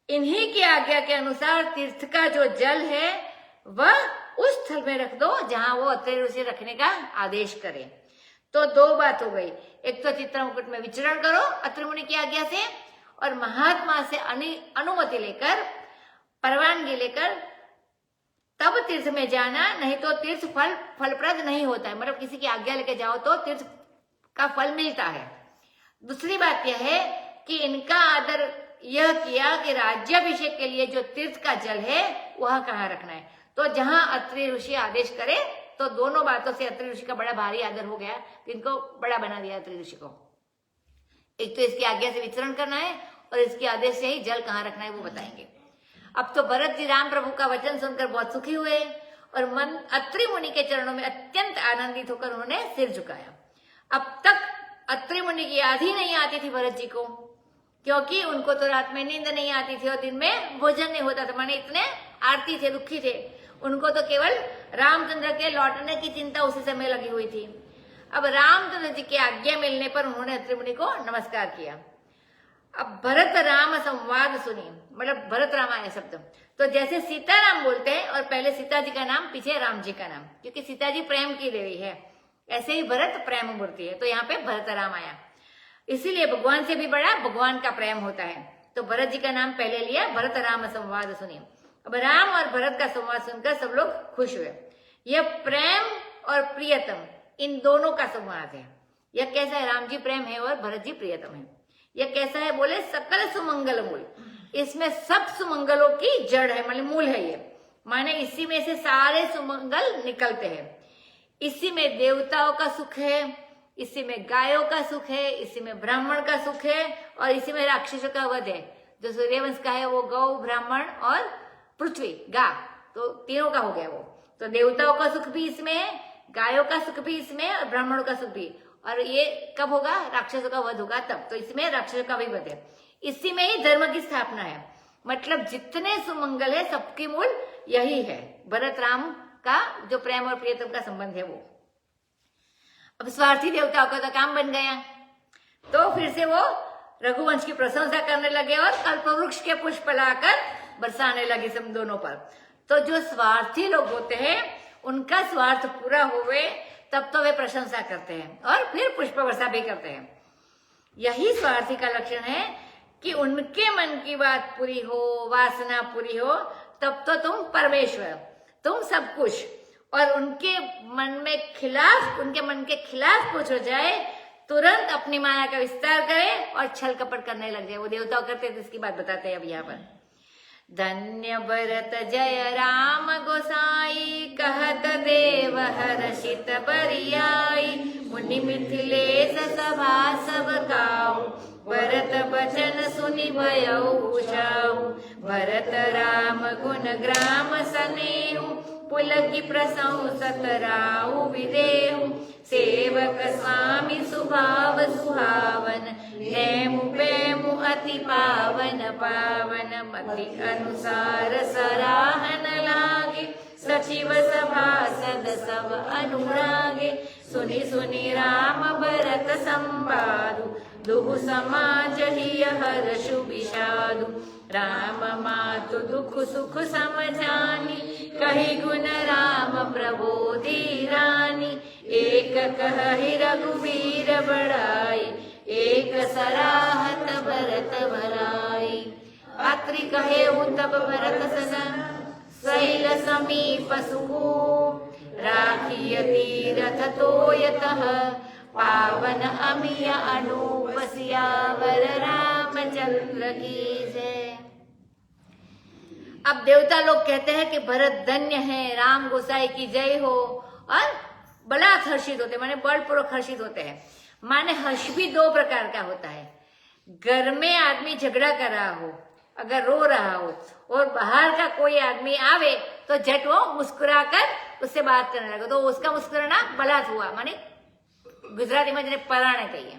इन्हीं की आज्ञा के अनुसार तीर्थ का जो जल है वह उस स्थल में रख दो जहां वो अत्रि ऋषि रखने का आदेश करे। तो दो बात हो गई, एक तो चित्रकूट में विचरण करो अत्रि मुनि की आज्ञा से, और महात्मा से अनुमति लेकर, परवानगी लेकर तब तीर्थ में जाना, नहीं तो तीर्थ फलप्रद नहीं होता है। मतलब किसी की आज्ञा लेकर जाओ तो तीर्थ का फल मिलता है। दूसरी बात यह है कि इनका आदर यह किया कि राज्याभिषेक के लिए जो तीर्थ का जल है वह कहाँ रखना है। तो जहां अत्रि ऋषि आदेश करे, तो दोनों बातों से अत्रि ऋषि का बड़ा भारी आदर हो गया, तो इनको बड़ा बना दिया अत्रि ऋषि को। एक तो इसकी आज्ञा से विचरण करना है और इसके आदेश से ही जल कहाँ रखना है वो बताएंगे। अब तो भरत जी राम प्रभु का वचन सुनकर बहुत सुखी हुए और मन अत्रि मुनि के चरणों में अत्यंत आनंदित होकर उन्होंने सिर झुकाया। अब तक अत्रि मुनि की याद ही नहीं आती थी भरत जी को, क्योंकि उनको तो रात में नींद नहीं आती थी और दिन में भोजन नहीं होता था, माने इतने आरती थे, दुखी थे। उनको तो केवल रामचंद्र के लौटने की चिंता उसी समय लगी हुई थी। अब रामचंद्र जी की आज्ञा मिलने पर उन्होंने अत्रि मुनि को नमस्कार किया। अब भरत राम संवाद सुनी, मतलब भरत राम आया शब्द, तो जैसे सीताराम बोलते हैं और पहले सीता जी का नाम पीछे राम जी का नाम, क्योंकि सीता जी प्रेम की देवी है, ऐसे ही भरत प्रेम मूर्ति है, तो यहाँ पे भरत राम आया। इसीलिए भगवान से भी बड़ा भगवान का प्रेम होता है। तो भरत जी का नाम पहले लिया, भरत राम संवाद सुनिए। अब राम और भरत का संवाद सुनकर सब लोग खुश हुए। यह प्रेम और प्रियतम इन दोनों का संवाद है। यह कैसा है? राम जी प्रेम है और भरत जी प्रियतम है। यह कैसा है? बोले सकल सुमंगल मूल, इसमें सब सुमंगलों की जड़ है, मतलब मूल है ये, माने इसी में से सारे सुमंगल निकलते हैं। इसी में देवताओं का सुख है, इसी में गायों का सुख है, इसी में ब्राह्मण का सुख है और इसी में राक्षसों का वध है। जो सूर्यवंश का है वो गौ, ब्राह्मण और पृथ्वी, गा, तो तीनों का हो गया वो। तो देवताओं का सुख भी इसमें है, गायों का सुख भी इसमें है और ब्राह्मणों का सुख भी। और ये कब होगा? राक्षसों का वध होगा तब, तो इसमें राक्षसों का भी वध है। इसी में ही धर्म की स्थापना है। मतलब जितने सुमंगल है सबके मूल यही है, भरत राम का जो प्रेम और प्रियतम का संबंध है वो। अब स्वार्थी देवताओं का तो काम बन गया, तो फिर से वो रघुवंश की प्रशंसा करने लगे और कल्पवृक्ष के पुष्प लाकर बरसाने लगे सब दोनों पर। तो जो स्वार्थी लोग होते हैं उनका स्वार्थ पूरा होवे तब तो वे प्रशंसा करते हैं और फिर पुष्प वर्षा भी करते हैं। यही स्वार्थी का लक्षण है कि उनके मन की बात पूरी हो, वासना पूरी हो, तब तो तुम परमेश्वर, तुम सब कुछ, और उनके मन के खिलाफ कुछ हो जाए तुरंत अपनी माया का विस्तार करे और छल कपट करने लग जाए। वो देवताओं करते थे, इसकी बात बताते हैं अब यहाँ पर। धन्य भरत जय राम गोसाई, कहत देव हर्षित बरियाई, मुनि मिथिलेश सभा सब काऊ, भरत बचन सुनि भयउ जाऊ, भरत राम गुण ग्राम सनेहु, पुलकी प्रशंसत राहु विदेहु सेवक स्वामी स्वभाव सुहावन नेमु पेमु अति पावन पावन मति अनुसार सराहन लागे सचिव सभासद सब अनुरागे सुनि सुनि राम भरत संवादु दुहु समाज ही हर्षु विषादु राम मातु दुख सुख समझानी कही गुण राम प्रबोधि रानी एक कहि रघुवीर बड़ाई एक सराहत भरत भलाई अत्रि कहे तब भरत सदन शैल समीप सुखो राखिय तीरथ तोयतः पावन अमिय अनूप सियावर रामचंद्र की जय। अब देवता लोग कहते हैं कि भरत धन्य है, राम गोसाई की जय हो, और बड़ा हर्षित होते हैं, माने बलपूर्वक हर्षित होते हैं। माने हर्ष भी दो प्रकार का होता है। घर में आदमी झगड़ा कर रहा हो, अगर रो रहा हो, और बाहर का कोई आदमी आवे तो झट वो मुस्कुराकर उससे बात करने लगे, तो उसका मुस्कुराना बलात् हुआ, माने गुजराती में जिन्हें पराणे कहिए।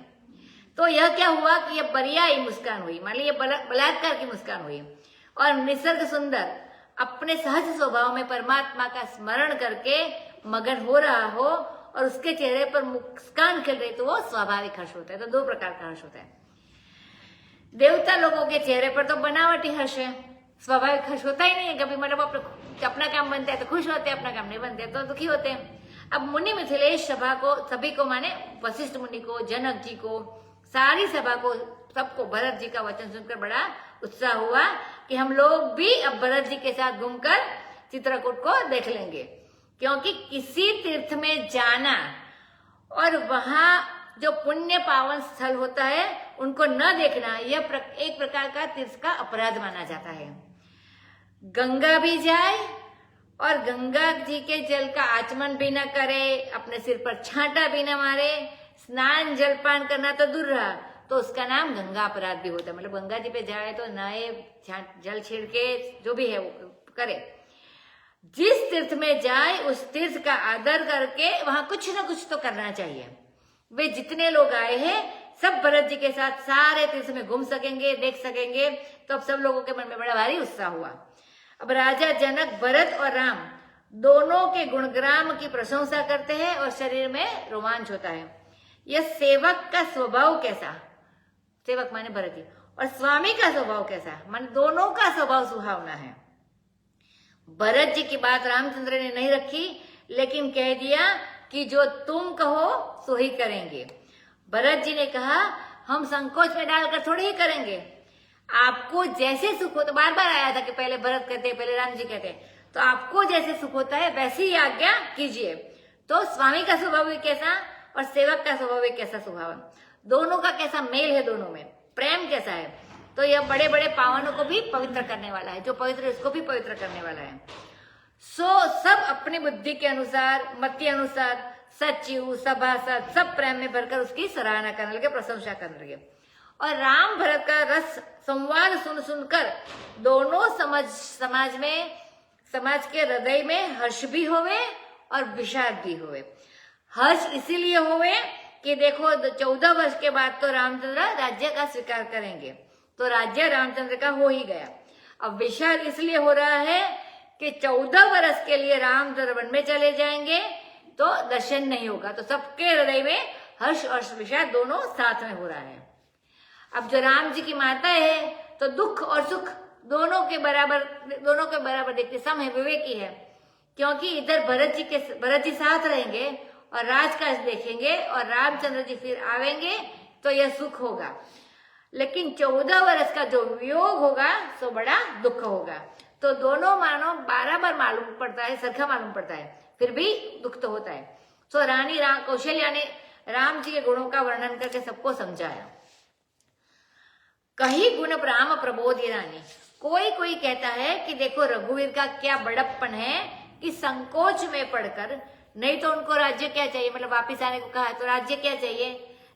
तो यह क्या हुआ कि यह बरियाई मुस्कान हुई, मान ली बलात्कार की मुस्कान हुई। और निसर्ग सुंदर अपने सहज स्वभाव में परमात्मा का स्मरण करके मगन हो रहा हो और उसके चेहरे पर मुस्कान खिल रही, तो वो स्वाभाविक हर्ष होता है। तो दो प्रकार का हर्ष होता है। देवता लोगों के चेहरे पर तो बनावटी हर्ष है, स्वाभाविक हर्ष होता ही नहीं है कभी। मतलब अपना काम बनता है तो खुश होते हैं, अपना काम नहीं बनता है तो दुखी होते हैं। अब मुनि मिथिलेश सभा को सभी को, माने वशिष्ठ मुनि को, जनक जी को, सारी सभा को, सबको भरत जी का वचन सुनकर बड़ा उत्साह हुआ कि हम लोग भी अब भरत जी के साथ घूमकर चित्रकूट को देख लेंगे। क्योंकि किसी तीर्थ में जाना और वहां जो पुण्य पावन स्थल होता है उनको न देखना, यह एक प्रकार का तीर्थ का अपराध माना जाता है। गंगा भी जाए और गंगा जी के जल का आचमन भी न करे, अपने सिर पर छांटा भी न मारे, स्नान जलपान करना तो दूर रहा, तो उसका नाम गंगा अपराध भी होता है। मतलब गंगा जी पे जाए तो नए जल छिड़ के जो भी है वो करे। जिस तीर्थ में जाए उस तीर्थ का आदर करके वहां कुछ न कुछ तो करना चाहिए। वे जितने लोग आए हैं सब भरत जी के साथ सारे तीर्थ में घूम सकेंगे, देख सकेंगे। तो अब सब लोगों के मन में बड़ा भारी उत्साह हुआ। अब राजा जनक भरत और राम दोनों के गुणग्राम की प्रशंसा करते हैं और शरीर में रोमांच होता है। यह सेवक का स्वभाव कैसा, सेवक माने भरत जी, और स्वामी का स्वभाव कैसा, माने दोनों का स्वभाव सुहावना है। भरत जी की बात रामचंद्र ने नहीं रखी, लेकिन कह दिया कि जो तुम कहो सो ही करेंगे। भरत जी ने कहा हम संकोच में डालकर थोड़ी ही करेंगे, आपको जैसे सुख हो, तो बार बार आया था कि पहले भरत कहते, पहले राम जी कहते, तो आपको जैसे सुख होता है वैसी ही आज्ञा कीजिए। तो स्वामी का स्वभाव भी कैसा और सेवक का स्वभाव भी कैसा स्वभाव, दोनों का कैसा मेल है, दोनों में प्रेम कैसा है। तो यह बड़े बड़े पावनों को भी पवित्र करने वाला है, जो पवित्र है उसको भी पवित्र करने वाला है। सब अपनी बुद्धि के अनुसार, मति अनुसार सचिव सभासद सब प्रेम में भरकर उसकी सराहना करने लगे, प्रशंसा करने लगे। और राम भरत का रस संवाद सुन सुनकर दोनों समाज के हृदय में हर्ष भी होवे और विषाद भी होवे। हर्ष इसीलिए होवे कि देखो 14 वर्ष के बाद तो रामचंद्र राज्य का स्वीकार करेंगे, तो राज्य रामचंद्र का हो ही गया। अब विषाद इसलिए हो रहा है कि 14 वर्ष के लिए रामचंद्र वन में चले जाएंगे तो दर्शन नहीं होगा। तो सबके हृदय में हर्ष और विषाद दोनों साथ में हो रहा है। अब जो राम जी की माता है तो दुख और सुख दोनों के बराबर देखते, सम है, विवेकी है। क्योंकि इधर भरत जी साथ रहेंगे और राजकाज देखेंगे और रामचंद्र जी फिर आवेंगे तो यह सुख होगा। लेकिन 14 वर्ष का जो वियोग होगा सो बड़ा दुख होगा। तो दोनों मानो बराबर मालूम पड़ता है, सरखा मालूम पड़ता है, फिर भी दुख तो होता है। तो रानी कौशल्या ने राम जी के गुणों का वर्णन करके सबको समझाया। कही गुण राम प्रबोधि रानी, कोई कहता है कि देखो रघुवीर का क्या बड़प्पन है कि संकोच में पड़कर, नहीं तो उनको राज्य क्या चाहिए, मतलब वापिस आने को कहा है तो राज्य क्या चाहिए,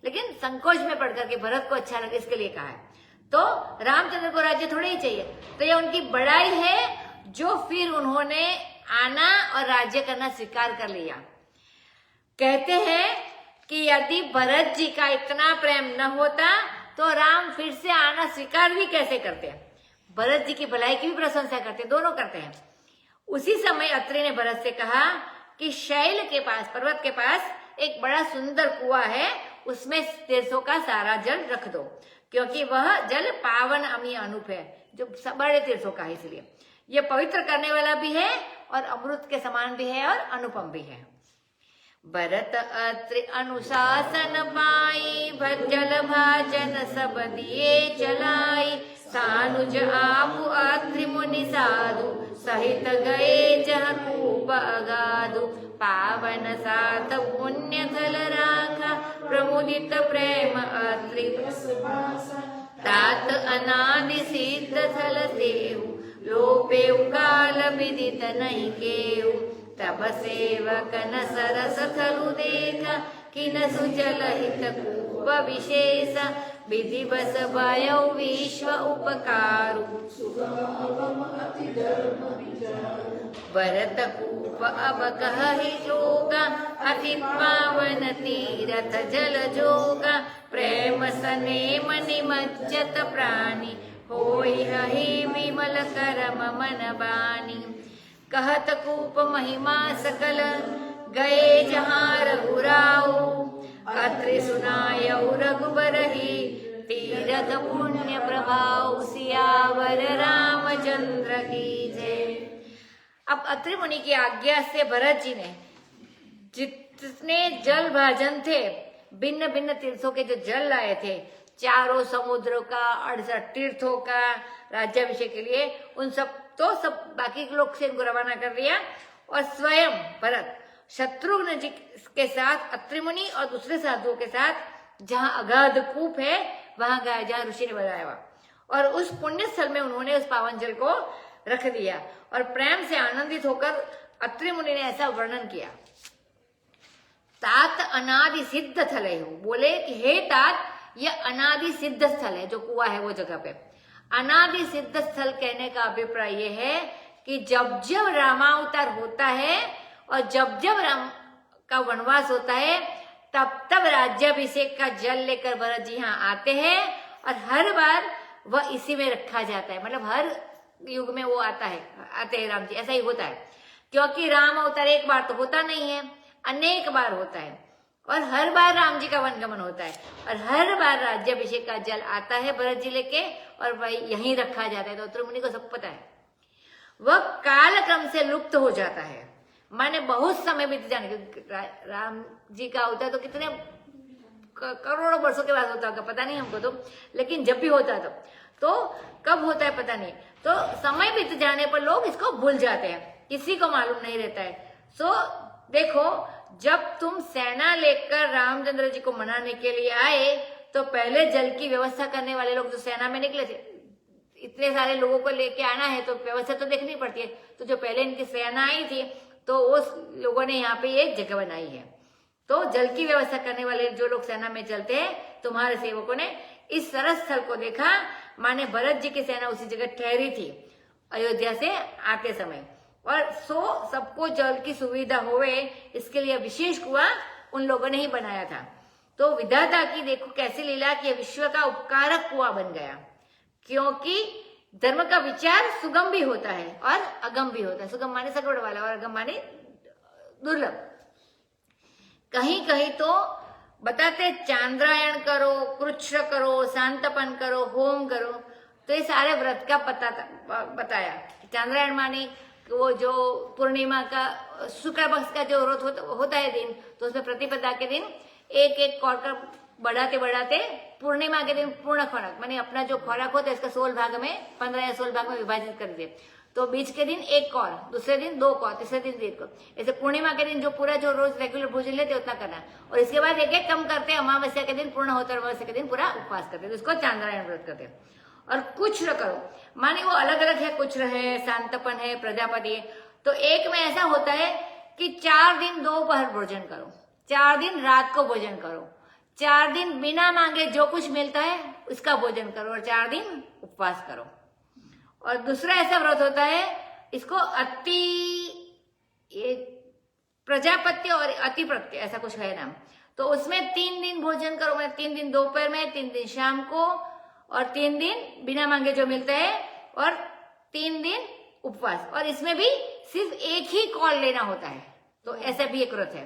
लेकिन संकोच में पड़कर के भरत को अच्छा लगे इसके लिए कहा है। तो रामचंद्र को राज्य थोड़ी ही चाहिए। तो ये उनकी बड़ाई है जो फिर उन्होंने आना और राज्य करना स्वीकार कर लिया। कहते हैं कि यदि भरत जी का इतना प्रेम न होता तो राम फिर से आना स्वीकार भी कैसे करते हैं। भरत जी की भलाई की भी प्रशंसा करते, दोनों करते हैं। उसी समय अत्रि ने भरत से कहा कि शैल के पास, पर्वत के पास एक बड़ा सुंदर कुआं है, उसमें तीर्थों का सारा जल रख दो, क्योंकि वह जल पावन अमी अनूप है, जो बड़े तीर्थों का है, इसलिए यह पवित्र करने वाला भी है और अमृत के समान भी है और अनुपम भी है। भरत अत्रि अनुशासन पाई, जल भाजन सब दिए चलाई। सानुज आपु अत्रि मुनि साधु, सहित गए जहाँ कूप अगाधु। पावन सात पुण्य थल राखा, प्रमुदित प्रेम अत्रि तात अनादि सिद्ध थल सेहु। लोपेउ काल विदित नहीं केहु, तब सेवक न सरस थलु देखा। किन सुजल हित कूप विशेष, विधि बस भयउ विश्व उपकारु। भरत कूप अब कहहि जोगा, अति पावन तीरथ जल जोगा। प्रेम सनेम निमज्जत प्राणी, होई रही विमल करम मन बानी। कहत कूप महिमा सकल, गए जहाँ रघुराऊ। अत्रि सुनायउ रघुबरहि, तीरथ पुण्य प्रभाव। सियावर रामचंद्र की जय। अब अत्रि मुनि की आज्ञा से भरत जी ने जितने जल भाजन थे, भिन्न भिन्न तीर्थों के जो जल लाए थे, चारों समुद्रों का, 68 तीर्थों का राज्याभिषेक के लिए, उन सब बाकी लोग से इनको रवाना कर दिया। और स्वयं भरत शत्रुघ्न जी के साथ अत्रि मुनि और दूसरे साधुओं के साथ जहाँ अगाध कूप है वहां गया, जहाँ ऋषि ने बताया हुआ, और उस पुण्य स्थल में उन्होंने उस पावन जल को रख दिया। और प्रेम से आनंदित होकर अत्रि मुनि ने ऐसा वर्णन किया। तात अनादि सिद्ध थल है, बोले कि हे तात, यह अनादि सिद्ध स्थल है, जो कुआं है वो जगह पे। अनादि सिद्ध स्थल कहने का अभिप्राय यह है कि जब जब रामावतार होता है और जब जब राम का वनवास होता है, तब तब राज्याभिषेक का जल लेकर भरत जी यहाँ आते हैं, और हर बार वह इसी में रखा जाता है। मतलब हर युग में वो आते हैं राम जी, ऐसा ही होता है। क्योंकि राम अवतार एक बार तो होता नहीं है, अनेक बार होता है, और हर बार राम जी का वनगमन होता है, और हर बार राज्याभिषेक का जल आता है भरत जी लेके, और वही यहीं रखा जाता है। तो अत्रि मुनि को सब पता है। वह काल क्रम से लुप्त हो जाता है, माने बहुत समय बीत जाने के। राम जी का अवतार तो कितने करोड़ों वर्षों के बाद होता होगा, पता नहीं हमको तो, लेकिन जब भी होता है तो कब होता है पता नहीं। तो समय बीत जाने पर लोग इसको भूल जाते हैं, किसी को मालूम नहीं रहता है। सो देखो, जब तुम सेना लेकर रामचंद्र जी को मनाने के लिए आए, तो पहले जल की व्यवस्था करने वाले लोग जो सेना में निकले थे, इतने सारे लोगों को लेके आना है तो व्यवस्था तो देखनी पड़ती है। तो जो पहले इनकी सेना आई थी, तो उस लोगों ने यहाँ पे एक जगह बनाई है। तो जल की व्यवस्था करने वाले जो लोग सेना में चलते हैं, तुम्हारे सेवकों ने इस सरस स्थल को देखा, माने भरत जी की सेना उसी जगह ठहरी थी अयोध्या से आते समय, और सबको जल की सुविधा होवे, इसके लिए विशेष कुआं उन लोगों ने ही बनाया था। तो विधाता की देखो कैसी लीला कि विश्व का उपकारक कुआं बन गया। क्योंकि धर्म का विचार सुगम भी होता है और अगम भी होता है। सुगम माने सकड़ वाला, और अगम माने दुर्लभ। कहीं कहीं तो बताते चांद्रायण करो, कृच्छ करो, शांतपन करो, होम करो, तो ये सारे व्रत का बताया। चांद्रायण माने वो जो पूर्णिमा का शुक्ल पक्ष का जो व्रत होता है दिन, तो उसमें प्रतिपदा के दिन एक एक कौर बढ़ाते बढ़ाते पूर्णिमा के दिन पूर्ण खुराक, माने अपना जो खुराक होता है इसका 16 भाग में, 15 या 16 भाग में विभाजित कर दे। तो बीच के दिन एक कौर, दूसरे दिन 2 कौर, तीसरे दिन 1 कौर, ऐसे पूर्णिमा के दिन जो पूरा जो रोज रेगुलर भोजन लेते उतना करना, और इसके बाद एक एक कम करते, अमावस्या के दिन पूर्ण होता है, अमावस्या के दिन पूरा उपवास करते, तो इसको चांद्रायण व्रत करते हैं। और कुछ न करो, माने वो अलग अलग है, कुछ है, शांतपन है, प्रजापति है। तो एक में ऐसा होता है कि 4 दिन दोपहर भोजन करो, 4 दिन रात को भोजन करो, 4 दिन बिना मांगे जो कुछ मिलता है उसका भोजन करो, और 4 दिन उपवास करो। और दूसरा ऐसा व्रत होता है, इसको अति ये प्रजापत्य और अतिप्रत्य ऐसा कुछ है नाम। तो उसमें 3 दिन भोजन करो, मैं 3 दिन दोपहर में, 3 दिन शाम को और 3 दिन बिना मांगे जो मिलता है और 3 दिन उपवास। और इसमें भी सिर्फ एक ही कॉल लेना होता है, तो ऐसा भी एक व्रत है।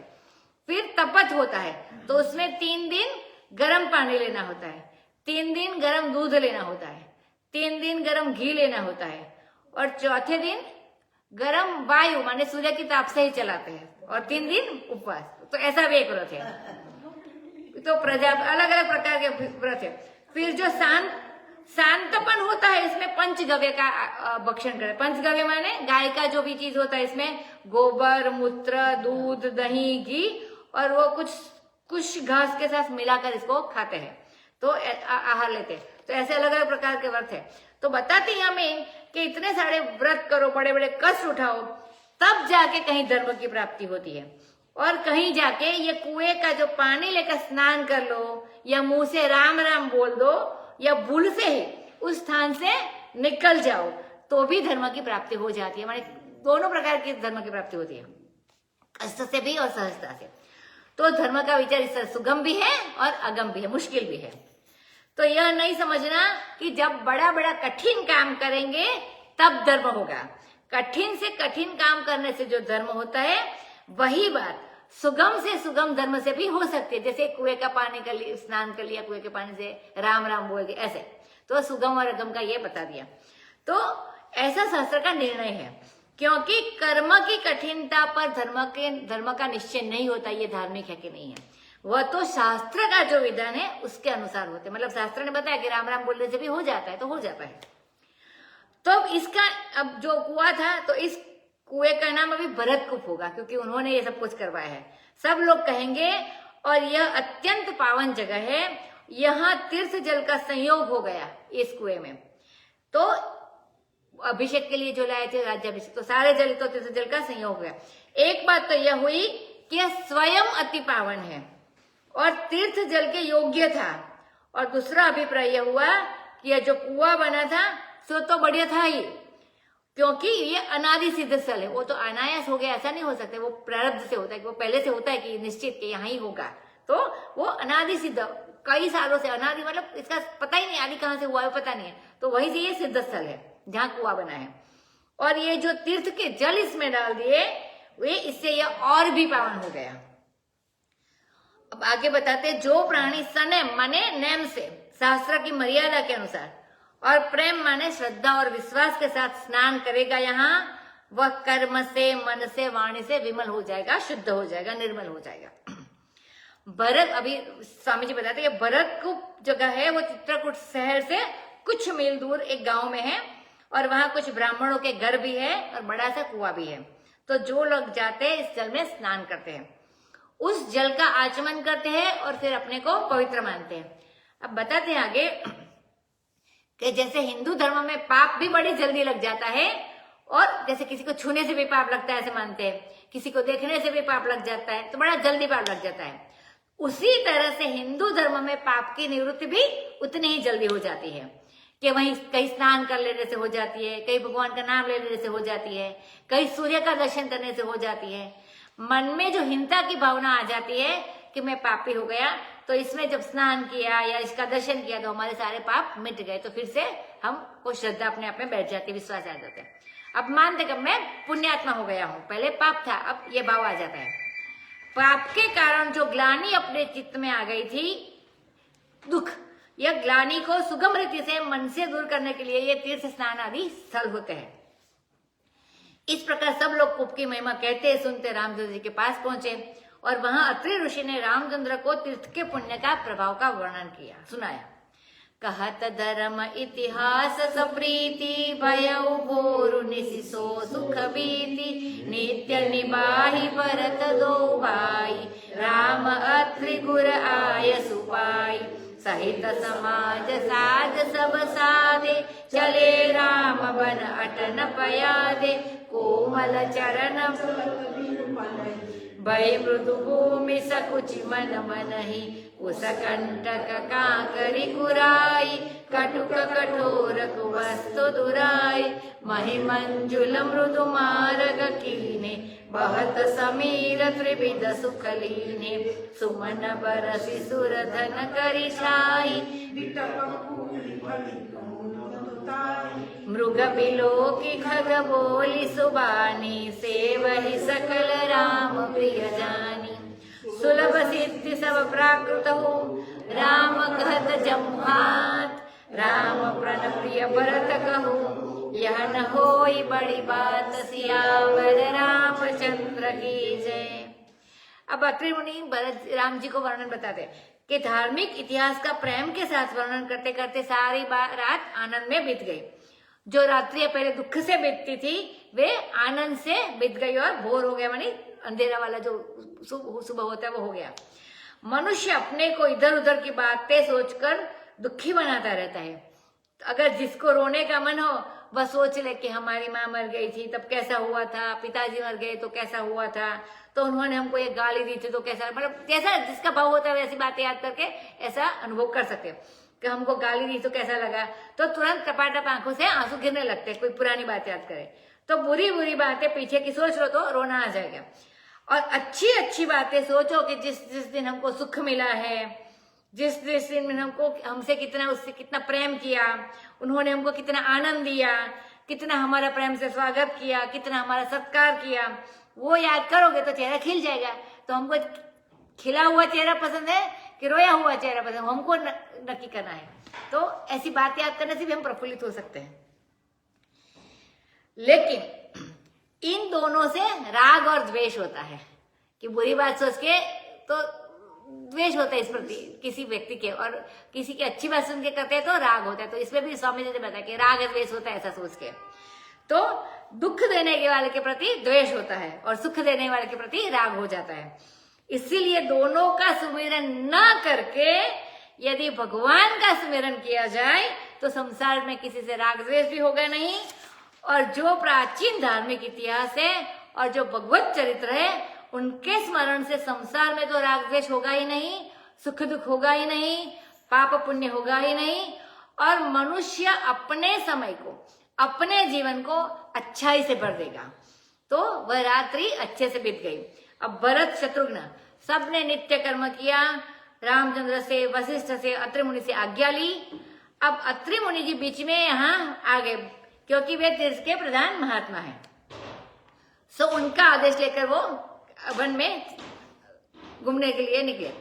फिर तपत होता है, तो उसमें 3 दिन गर्म पानी लेना होता है, 3 दिन गर्म दूध लेना होता है, 3 दिन गर्म घी लेना होता है और चौथे दिन गर्म वायु माने सूर्य की ताप से ही चलाते हैं और 3 दिन उपवास। तो ऐसा भी एक व्रत है। तो प्रजा अलग अलग प्रकार के व्रत है। फिर जो शांतपन होता है, इसमें पंचगव्य का भक्षण करें। पंचगव्य माने गाय का जो भी चीज होता है, इसमें गोबर, मूत्र, दूध, दही, घी और वो कुछ घास के साथ मिलाकर इसको खाते हैं, तो आहार लेते हैं। तो ऐसे अलग अलग प्रकार के व्रत है। तो बताती हैं हमें कि इतने सारे व्रत करो, बड़े बड़े कष्ट उठाओ, तब जाके कहीं धर्म की प्राप्ति होती है। और कहीं जाके ये कुएं का जो पानी लेकर स्नान कर लो या मुंह से राम राम बोल दो या भूल से ही उस स्थान से निकल जाओ, तो भी धर्म की प्राप्ति हो जाती है। माने दोनों प्रकार की धर्म की प्राप्ति होती है, कष्ट से भी और सहजता से। तो धर्म का विचार इस तरह सुगम भी है और अगम भी है, मुश्किल भी है। तो यह नहीं समझना कि जब बड़ा बड़ा कठिन काम करेंगे तब धर्म होगा। कठिन से कठिन काम करने से जो धर्म होता है, वही बात सुगम से सुगम धर्म से भी हो सकती है। जैसे कुएं का पानी कर लिया, स्नान कर लिया, कुएं के पानी से राम राम बोल के, ऐसे। तो सुगम और अगम का ये बता दिया। तो ऐसा शास्त्र का निर्णय है, क्योंकि कर्म की कठिनता पर धर्म का निश्चय नहीं होता ये धार्मिक है कि नहीं है। वह तो शास्त्र का जो विधान है उसके अनुसार होते, मतलब शास्त्र ने बताया कि राम राम बोलने से भी हो जाता है, तो हो जाता है। तो इसका अब जो कुआं था, तो इस कुएं का नाम अभी भरतकूप होगा, क्योंकि उन्होंने ये सब कुछ करवाया है। सब लोग कहेंगे, और यह अत्यंत पावन जगह है। यहाँ तीर्थ जल का संयोग हो गया इस कुएं में। तो अभिषेक के लिए जो लाए थे राज्याभिषेक, तो सारे जल तो तीर्थ जल का संयोग हो गया। एक बात तो यह हुई कि यह स्वयं अति पावन है और तीर्थ जल के योग्य था। और दूसरा अभिप्राय यह हुआ कि यह जो कुआं बना था सो तो बढ़िया था ही, क्योंकि ये अनादि सिद्ध स्थल है। वो तो अनायास हो गया ऐसा नहीं हो सकता, वो प्रारब्ध से होता है, वो पहले से होता है कि निश्चित कि यहाँ ही होगा। तो वो अनादि सिद्ध, कई सालों से, अनादि मतलब इसका पता ही नहीं आदि कहाँ से हुआ है, पता नहीं है। तो वहीं से ये सिद्ध स्थल है जहाँ कुआं बना है। और ये जो तीर्थ के जल इसमें डाल दिए, वे इससे यह और भी पावन हो गया। अब आगे बताते, जो प्राणी संयम माने नेम से, शास्त्र की मर्यादा के अनुसार, और प्रेम माने श्रद्धा और विश्वास के साथ स्नान करेगा यहाँ, वह कर्म से, मन से, वाणी से विमल हो जाएगा, शुद्ध हो जाएगा, निर्मल हो जाएगा। भरत, अभी स्वामी जी बताते हैं, भरतकूप जगह है वो चित्रकूट शहर से कुछ मील दूर एक गांव में है, और वहां कुछ ब्राह्मणों के घर भी है और बड़ा सा कुआं भी है। तो जो लोग जाते हैं इस जल में स्नान करते हैं, उस जल का आचमन करते हैं और फिर अपने को पवित्र मानते हैं। अब बताते हैं आगे कि जैसे हिंदू धर्म में पाप भी बड़ी जल्दी लग जाता है, और जैसे किसी को छूने से भी पाप लगता है ऐसे मानते हैं, किसी को देखने से भी पाप लग जाता है, तो बड़ा जल्दी पाप लग जाता है। उसी तरह से हिंदू धर्म में पाप की निवृत्ति भी उतनी ही जल्दी हो जाती है कि वहीं कहीं स्नान कर लेने से हो जाती है, कहीं भगवान का नाम ले लेने से हो जाती है, कहीं सूर्य का दर्शन करने से हो जाती है। मन में जो हिंसा की भावना आ जाती है कि मैं पापी हो गया, तो इसमें जब स्नान किया या इसका दर्शन किया तो हमारे सारे पाप मिट गए। तो फिर से हमको श्रद्धा अपने आप में बैठ जाती है, विश्वास आ जाता है। अब मानते कि मैं पुण्यात्मा हो गया हूं, पहले पाप था, अब ये भाव आ जाता है। पाप के कारण जो ग्लानि अपने चित्त में आ गई थी, दुख, यह ग्लानि को सुगम रीति से मन से दूर करने के लिए ये तीर्थ स्नान आदि स्थल होते हैं। इस प्रकार सब लोग कुप की महिमा कहते सुनते रामचंद्र जी के पास पहुंचे, और वहां अत्रि ऋषि ने रामचंद्र को तीर्थ के पुण्य का प्रभाव का वर्णन किया, सुनाया। कहत धर्म इतिहास सप्रीति, भयउ भोरु निसिसो सुख बीति, नित्य निबाहि भरत दो भाई, राम अत्रि गुर आय सुपाई, सहित समाज साज सब साधे, चले राम बन अटन पयादे, कोमल चरण भय मृदु भूमि सकुचि मन मनहि उस कंटक काकरि कुराई कटुक कठोर कुवस्तु दुराई महि मंजुल मृदु मारग कीने बहत समीर त्रिविध सुख लीने सुमन बरसि सुरधन करि छाई मृग बिलोकी खग बोली सुबानी सेवहि सकल राम प्रिय जानी सुलभ सिद्धि सब प्राकृत हो राम कहत जमुहात राम प्रण प्रिय भरत कहू यह न होई बड़ी बात सियावर रामचंद्र की जय। अब अत्रि मुनि भरत राम जी को वर्णन बताते कि धार्मिक इतिहास का प्रेम के साथ वर्णन करते करते सारी रात आनंद में बीत गई। जो रात्रि पहले दुख से बीतती थी वे आनंद से बीत गई और भोर हो गया, मानी अंधेरा वाला जो सुबह होता है वो हो गया। मनुष्य अपने को इधर उधर की बातें सोचकर दुखी बनाता रहता है। अगर जिसको रोने का मन हो वह सोच ले कि हमारी माँ मर गई थी तब कैसा हुआ था, पिताजी मर गए तो कैसा हुआ था, तो उन्होंने हमको ये गाली दी थी तो कैसा, मतलब जैसा जिसका भाव होता है वैसी बातें याद करके ऐसा अनुभव कर सकते हो कि हमको गाली दी तो कैसा लगा, तो तुरंत टपाटप आंखों से आंसू गिरने लगते। कोई पुरानी बात याद करे तो बुरी बुरी बातें पीछे की सोच लो तो रोना आ जाएगा। और अच्छी अच्छी बातें सोचो कि जिस दिन हमको सुख मिला है, जिस दिन हमको हमसे उससे कितना प्रेम किया, उन्होंने हमको कितना आनंद दिया, कितना हमारा प्रेम से स्वागत किया, कितना हमारा सत्कार किया, वो याद करोगे तो चेहरा खिल जाएगा। तो हमको खिला हुआ चेहरा पसंद है कि रोया हुआ चेहरा पसंद, हमको नक्की करना है। तो ऐसी बात याद करने से भी हम प्रफुल्लित हो सकते हैं। लेकिन इन दोनों से राग और द्वेष होता है कि बुरी बात सोच के तो द्वेष होता है इस प्रति किसी व्यक्ति के, और किसी की अच्छी बात सुन के करते हैं तो राग होता है। तो इसमें भी स्वामी जी ने बताया कि राग द्वेष होता है ऐसा सोच के। तो दुख देने के वाले के प्रति द्वेष होता है और सुख देने वाले के प्रति राग हो जाता है। इसीलिए दोनों का सुमिरन न करके यदि भगवान का सुमिरन किया जाए तो संसार में किसी से राग द्वेष भी होगा नहीं, और जो प्राचीन धार्मिक इतिहास है और जो भगवत चरित्र है उनके स्मरण से संसार में तो राग द्वेष होगा ही नहीं, सुख दुख होगा ही नहीं, पाप पुण्य होगा ही नहीं, और मनुष्य अपने समय को, अपने जीवन को अच्छाई से भर देगा। तो वह रात्रि अच्छे से बीत गई। अब भरत शत्रुघ्न सबने नित्य कर्म किया, रामचंद्र से, वशिष्ठ से, अत्रि मुनि से आज्ञा ली। अब अत्रि मुनि जी बीच में यहाँ आ गए क्योंकि वे तीर्थ के प्रधान महात्मा हैं। सो उनका आदेश लेकर वो वन में घूमने के लिए निकले।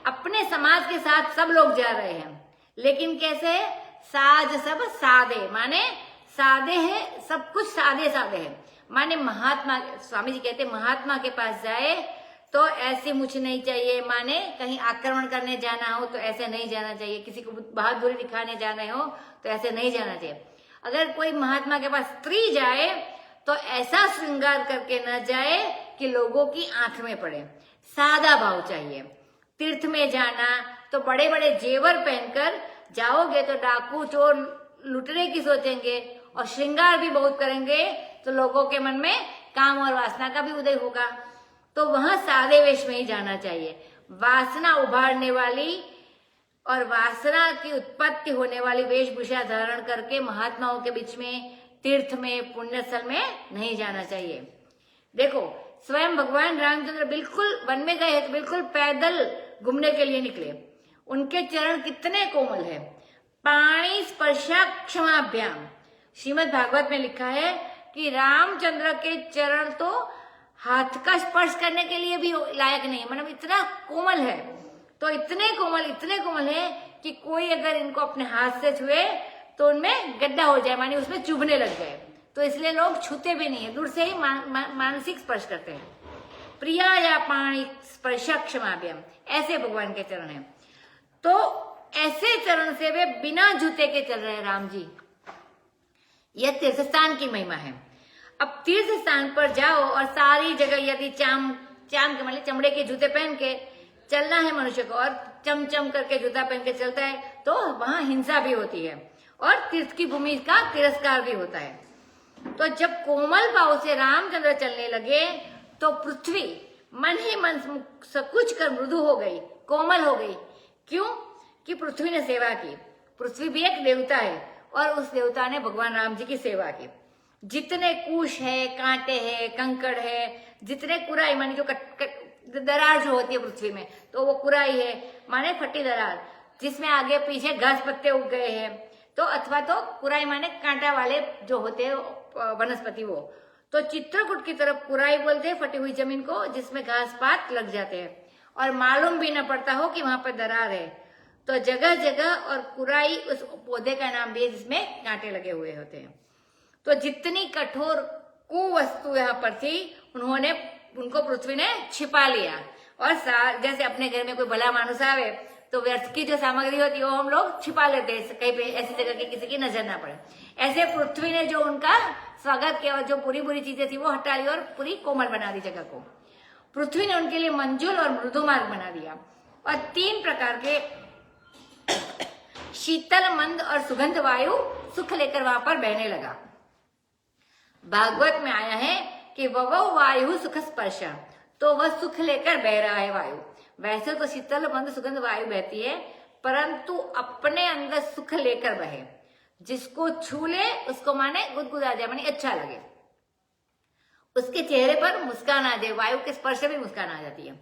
अपने समाज के साथ सब लोग जा रहे हैं, लेकिन कैसे? साज सब सादे, माने सादे है, सब कुछ सादे सादे है। माने महात्मा, स्वामी जी कहते महात्मा के पास जाए तो ऐसी मुछ नहीं चाहिए, माने कहीं आक्रमण करने जाना हो तो ऐसे नहीं जाना चाहिए, किसी को बहादुरी दिखाने जाना हो तो ऐसे नहीं जाना चाहिए। अगर कोई महात्मा के पास स्त्री जाए तो ऐसा श्रृंगार करके न जाए कि लोगों की आंख में पड़े। सादा भाव चाहिए। तीर्थ में जाना तो बड़े बड़े जेवर पहनकर जाओगे तो डाकू चोर लुटने की सोचेंगे, और श्रृंगार भी बहुत करेंगे तो लोगों के मन में काम और वासना का भी उदय होगा। तो वहां सादे वेश में ही जाना चाहिए। वासना उभारने वाली और वासना की उत्पत्ति होने वाली वेशभूषा धारण करके महात्माओं के बीच में, तीर्थ में, पुण्य स्थल में नहीं जाना चाहिए। देखो, स्वयं भगवान रामचंद्र बिल्कुल वन में गए तो बिल्कुल पैदल घूमने के लिए निकले। उनके चरण कितने कोमल है। पाणी स्पर्शा क्षमाभ्याम, श्रीमद् भागवत में लिखा है कि रामचंद्र के चरण तो हाथ का स्पर्श करने के लिए भी लायक नहीं, मतलब इतना कोमल है। तो इतने कोमल है कि कोई अगर इनको अपने हाथ से छुए तो उनमें गड्ढा हो जाए, मानी उसमें चुभने लग जाए। तो इसलिए लोग छूते भी नहीं है, दूर से ही मानसिक स्पर्श करते हैं। प्रिया या पाणी स्पर्श क्षमाभ्याम, ऐसे भगवान के चरण है। तो ऐसे चरण से वे बिना जूते के चल रहे हैं राम जी। यह तीर्थ स्थान की महिमा है। अब तीर्थ स्थान पर जाओ और सारी जगह यदि चाम के मतलब चमड़े के जूते पहन के चलना है मनुष्य को, और चमचम करके जूता पहन के चलता है तो वहां हिंसा भी होती है और तीर्थ की भूमि का तिरस्कार भी होता है। तो जब कोमल भाव से रामचंद्र चलने लगे तो पृथ्वी मन ही मन सकुच कर मृदु हो गई, कोमल हो गई। क्यों? कि पृथ्वी ने सेवा की। पृथ्वी भी एक देवता है और उस देवता ने भगवान राम जी की सेवा की। जितने कुश है, कांटे है, कंकड़ है, जितने कुराई माने जो दरार जो होती है पृथ्वी में, तो वो कुराई है माने फटी दरार, जिसमें आगे पीछे घास पत्ते उग गए हैं, तो अथवा तो कुराई माने कांटा वाले जो होते हैं वनस्पति वो। तो चित्रकूट की तरफ कुराई बोलते हैं फटी हुई जमीन को, जिसमें घास पात लग जाते हैं और मालूम भी न पड़ता हो कि वहां पर दरार है। तो जगह जगह और कुराई उस पौधे का नाम भी है जिसमें कांटे लगे हुए होते हैं। तो जितनी कठोर कुवस्तु यहाँ पर थी उनको पृथ्वी ने छिपा लिया। और जैसे अपने घर में कोई भला मानुस आवे तो व्यर्थ की जो सामग्री होती है वो हम लोग छिपा लेते हैं कहीं पे, ऐसी जगह की किसी की नजर ना पड़े। ऐसे पृथ्वी ने जो उनका स्वागत किया और जो पूरी बुरी चीजें थी वो हटा ली और पूरी कोमल बना दी जगह को। पृथ्वी ने उनके लिए मंजुल और मृदु मार्ग बना दिया और 3 प्रकार के शीतल, मंद और सुगंध वायु सुख लेकर वहां पर बहने लगा। भागवत में आया है कि वह वायु सुख स्पर्श, तो वह सुख लेकर बह रहा है वायु। वैसे तो शीतल, मंद, सुगंध वायु बहती है, परंतु अपने अंदर सुख लेकर बहे। जिसको छू ले उसको माने गुदगुदा जाए, माने अच्छा लगे, उसके चेहरे पर मुस्कान आ जाए। वायु के स्पर्श से भी मुस्कान आ जाती है।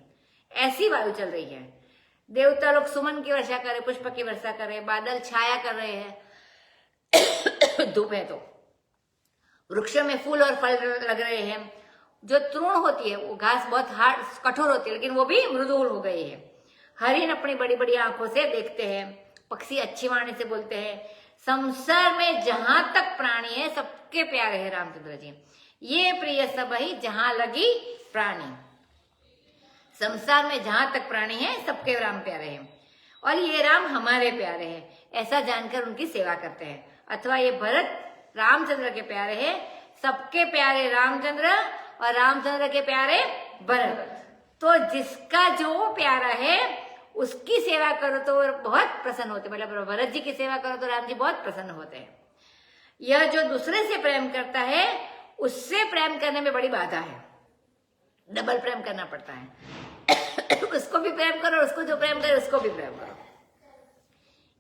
ऐसी वायु चल रही है। देवता लोग सुमन की वर्षा करे, पुष्प की वर्षा करे, बादल छाया कर रहे हैं, धूप है तो वृक्ष में फूल और फल लग रहे हैं। जो तृण होती है वो घास बहुत हार्ड कठोर होती है, लेकिन वो भी मृदुल हो गई है। हरिण अपनी बड़ी बड़ी आंखों से देखते हैं, पक्षी अच्छी वाणी से बोलते हैं। संसार में जहां तक प्राणी है सबके प्यारे है रामचंद्र जी। ये प्रिय सब ही जहां लगी प्राणी। संसार में जहां तक प्राणी है सबके राम प्यारे हैं और ये राम हमारे प्यारे हैं, ऐसा जानकर उनकी सेवा करते हैं। अथवा ये भरत रामचंद्र के प्यारे हैं, सबके प्यारे रामचंद्र और रामचंद्र के प्यारे भरत। तो जिसका जो प्यारा है उसकी सेवा करो तो बहुत प्रसन्न होते, मतलब भरत जी की सेवा करो तो राम जी बहुत प्रसन्न होते हैं। यह जो दूसरे से प्रेम करता है उससे प्रेम करने में बड़ी बाधा है, डबल प्रेम करना पड़ता है। उसको भी प्रेम करो, उसको जो प्रेम करे उसको भी प्रेम करो।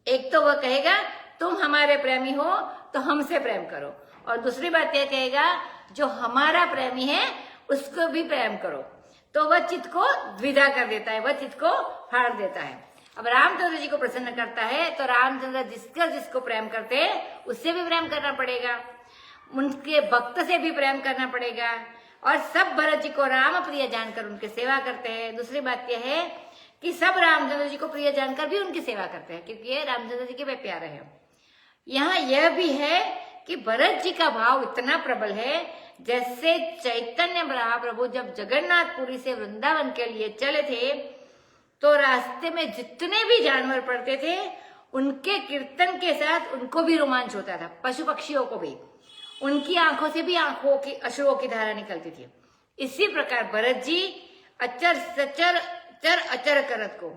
एक तो वह कहेगा तुम हमारे प्रेमी हो तो हमसे प्रेम करो, और दूसरी बात यह कहेगा जो हमारा प्रेमी है उसको भी प्रेम करो। तो वह चित्त को द्विधा कर देता है, वह चित्त को फाड़ देता है। अब रामचंद्र जी को प्रसन्न करता है तो रामचंद्र जिसको प्रेम करते हैं उससे भी प्रेम करना पड़ेगा, उनके भक्त से भी प्रेम करना पड़ेगा। और सब भरत जी को राम प्रिय जानकर उनकी सेवा करते हैं। दूसरी बात यह है कि सब रामचंद्र जी को प्रिय जानकर भी उनकी सेवा करते हैं, क्योंकि ये रामचंद्र जी के वे प्यारे हैं। यहाँ यह भी है कि भरत जी का भाव इतना प्रबल है, जैसे चैतन्य महाप्रभु जब जगन्नाथपुरी से वृंदावन के लिए चले थे तो रास्ते में जितने भी जानवर पड़ते थे उनके कीर्तन के साथ उनको भी रोमांच होता था, पशु पक्षियों को भी। उनकी आंखों से भी आंखों की अश्रुओं की धारा निकलती थी। इसी प्रकार भरत जी अचर सचर चर अचर करत को,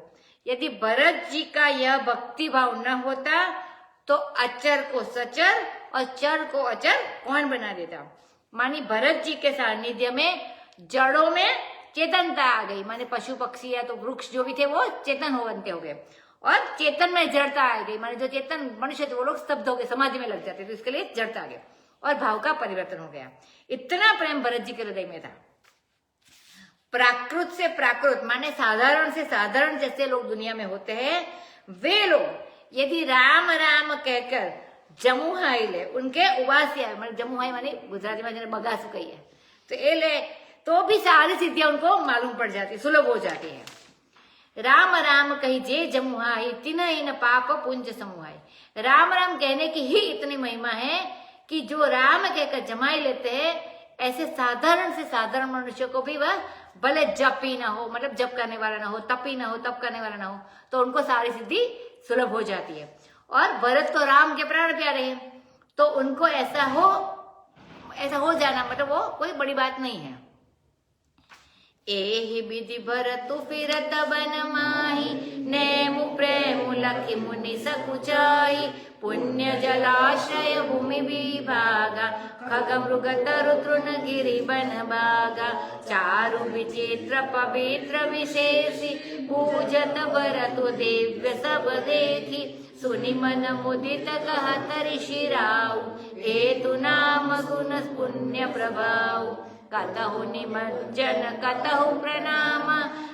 यदि भरत जी का यह भक्ति भाव न होता तो अचर को सचर और चर को अचर कौन बना देता। मानी भरत जी के सानिध्य में जड़ों में चेतनता आ गई, माने पशु पक्षी या तो वृक्ष जो भी थे वो चेतन बनते हो गए, और चेतन में जड़ता आ गई, माने जो चेतन मनुष्य थे वो लोग स्तब्ध हो गए, समाधि में लग जाते, तो इसके लिए जड़ता आ गया और भाव का परिवर्तन हो गया। इतना प्रेम भरत जी के हृदय में था। प्राकृत से प्राकृत माने साधारण से साधारण जैसे लोग दुनिया में होते हैं, वे लोग यदि राम राम कहकर जमुहाई ले, उनके उपास्य माने जमुहाई माने गुजराती में बगासु कही है, तो ये ले तो भी सारी सिद्धियां उनको मालूम पड़ जाती, सुलभ हो जाती है। राम राम कही जे जमुहाई तिन इन पाप पुंज समूहाई। राम राम कहने की ही इतनी महिमा है कि जो राम कहकर जमाई लेते हैं, ऐसे साधारण से साधारण मनुष्य को भी वह भले जप ही ना हो, मतलब जप करने वाला ना हो, तप ही ना हो, तप करने वाला ना हो, तो उनको सारी सिद्धि सुलभ हो जाती है। और भरत तो राम के प्राण प्यारे हैं, तो उनको ऐसा हो जाना मतलब वो कोई बड़ी बात नहीं है। एहि विधि भरतु फिरत बन माही, नेमु प्रेमु लखि मुनि सकुचाई, पुण्य जलाशय भूमि विभागा, खग मृग तरु तृण गिरि बन बागा, चारु विचित्र पवित्र विशेषी, पूजत बरतु दिव्य सब देखी, सुनि मन मुदित कहत ऋषि राउ, हेतु नाम गुण पुण्य प्रभाव, कतहु निमज्जन कतहु प्रणाम,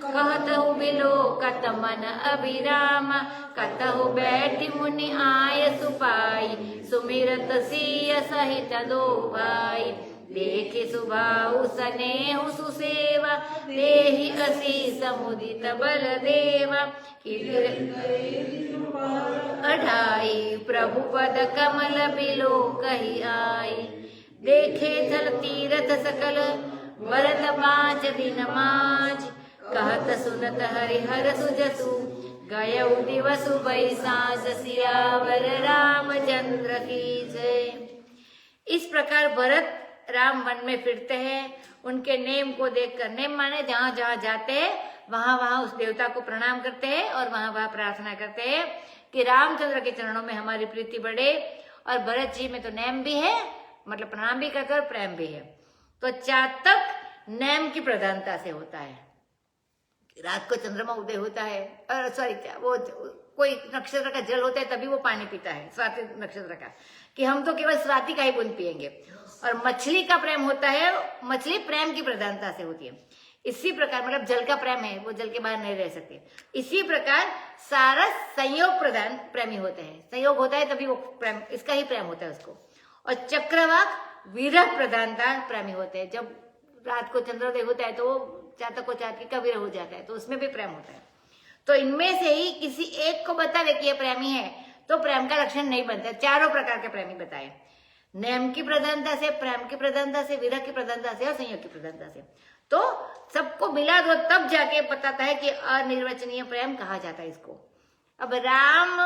कहतहु बिलोकत मन अभिराम, कतहु बैठि मुनि आय सुपाई, सुमिरत सिय सहित दो भाई, देखि सुभाउ सनेहु सुसेवा, देहि असीस मुदित बल देवा, अढ़ाई प्रभु पद कमल बिलो कही आई, देखे थल तीरथ सकल भरत 5 दिन माज, कहत सुनत हरिहर सुजसु, गयउ दिवसु बैसास, सियावर रामचंद्र की जय। इस प्रकार भरत राम वन में फिरते हैं, उनके नेम को देखकर, नेम माने जहाँ जहाँ जाते हैं वहां वहां उस देवता को प्रणाम करते हैं और वहां वहां प्रार्थना करते हैं कि रामचंद्र के चरणों में हमारी प्रीति बढ़े। और भरत जी में तो नेम भी है, मतलब प्रणाम भी करते हैं और प्रेम भी है। तो चातक नेम की प्रधानता से होता है। रात को चंद्रमा उदय होता है, सॉरी वो कोई नक्षत्र का जल होता है तभी वो पानी पीता है, स्वाति नक्षत्र का, कि हम तो केवल स्वाति का ही बूंद पिएंगे। और मछली का प्रेम होता है, मछली प्रेम की प्रधानता से होती है। इसी प्रकार मतलब जल का प्रेम है, वो जल के बाहर नहीं रह सकते। इसी प्रकार सारा संयोग प्रधान प्रेमी होते हैं, संयोग होता है तभी वो प्रेम, इसका ही प्रेम होता है उसको। और चक्रवाक विरह प्रधानता प्रेमी होते हैं। जब रात को चंद्रोदय होता है तो वो चातक को चातकी का विरह हो जाता है, तो उसमें भी प्रेम होता है। तो इनमें से ही किसी एक को बतावे कि ये प्रेमी है तो प्रेम का लक्षण नहीं बनता। चारों प्रकार के प्रेमी बताए, नेम की प्रधानता से, प्रेम की प्रधानता से, विरह की प्रधानता से और संयोग की प्रधानता से। तो सबको मिला दो तब जाके बताता है कि अनिर्वचनीय प्रेम कहा जाता है इसको। अब राम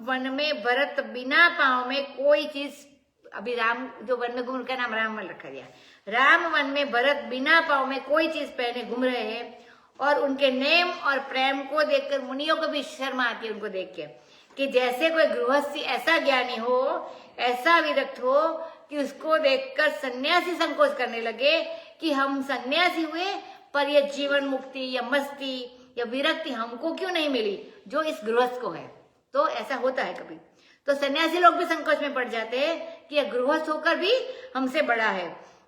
वन में भरत बिना पांव में कोई चीज, अभी राम जो वन में घूम, का नाम राम वन रखा गया। राम वन में भरत बिना पांव में कोई चीज पहने घूम रहे हैं और उनके नेम और प्रेम को देखकर मुनियों को भी शर्म आती है उनको देख के, कि जैसे कोई गृहस्थी ऐसा ज्ञानी हो, ऐसा विरक्त हो कि उसको देखकर सन्यासी संकोच करने लगे कि हम सन्यासी हुए पर ये जीवन मुक्ति या मस्ती या विरक्ति हमको क्यों नहीं मिली जो इस गृहस्थ को है। तो ऐसा होता है कभी, तो सन्यासी लोग भी संकोच में पड़ जाते हैं कि यह गृहस्थ होकर भी हमसे बड़ा है।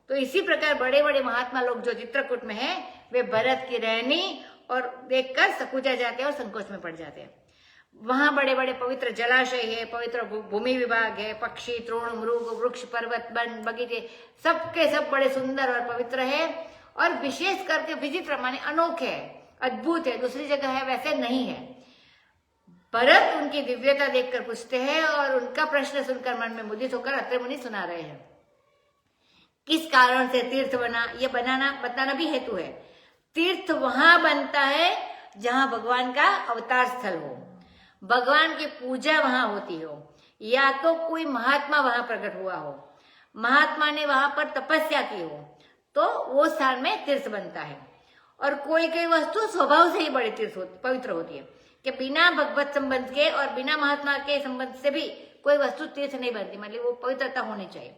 तो इसी प्रकार बड़े बड़े महात्मा लोग जो चित्रकूट में हैं, वे भरत की रहनी और देखकर सकुचा जाते हैं और संकोच में पड़ जाते हैं। वहां बड़े बड़े पवित्र जलाशय है, पवित्र भूमि विभाग है, पक्षी, तृण, मृग, वृक्ष, पर्वत, वन, बगीचे सबके सब बड़े सुंदर और पवित्र है और विशेष करके विचित्र माने अनोखे है, अद्भुत है, दूसरी जगह है वैसे नहीं है। भरत उनकी दिव्यता देखकर पूछते हैं और उनका प्रश्न सुनकर मन में मुदित होकर अत्रि मुनि सुना रहे हैं। किस कारण से तीर्थ बना, ये बताना भी हेतु है। तीर्थ वहां बनता है जहां भगवान का अवतार स्थल हो, भगवान की पूजा वहां होती हो, या तो कोई महात्मा वहां प्रकट हुआ हो, महात्मा ने वहां पर तपस्या की हो, तो वो स्थान में तीर्थ बनता है। और कोई कोई वस्तु स्वभाव से ही बड़ी तीर्थ पवित्र होती है, कि बिना भगवत संबंध के और बिना महात्मा के संबंध से भी कोई वस्तु तीर्थ नहीं बनती, मतलब वो पवित्रता होनी चाहिए।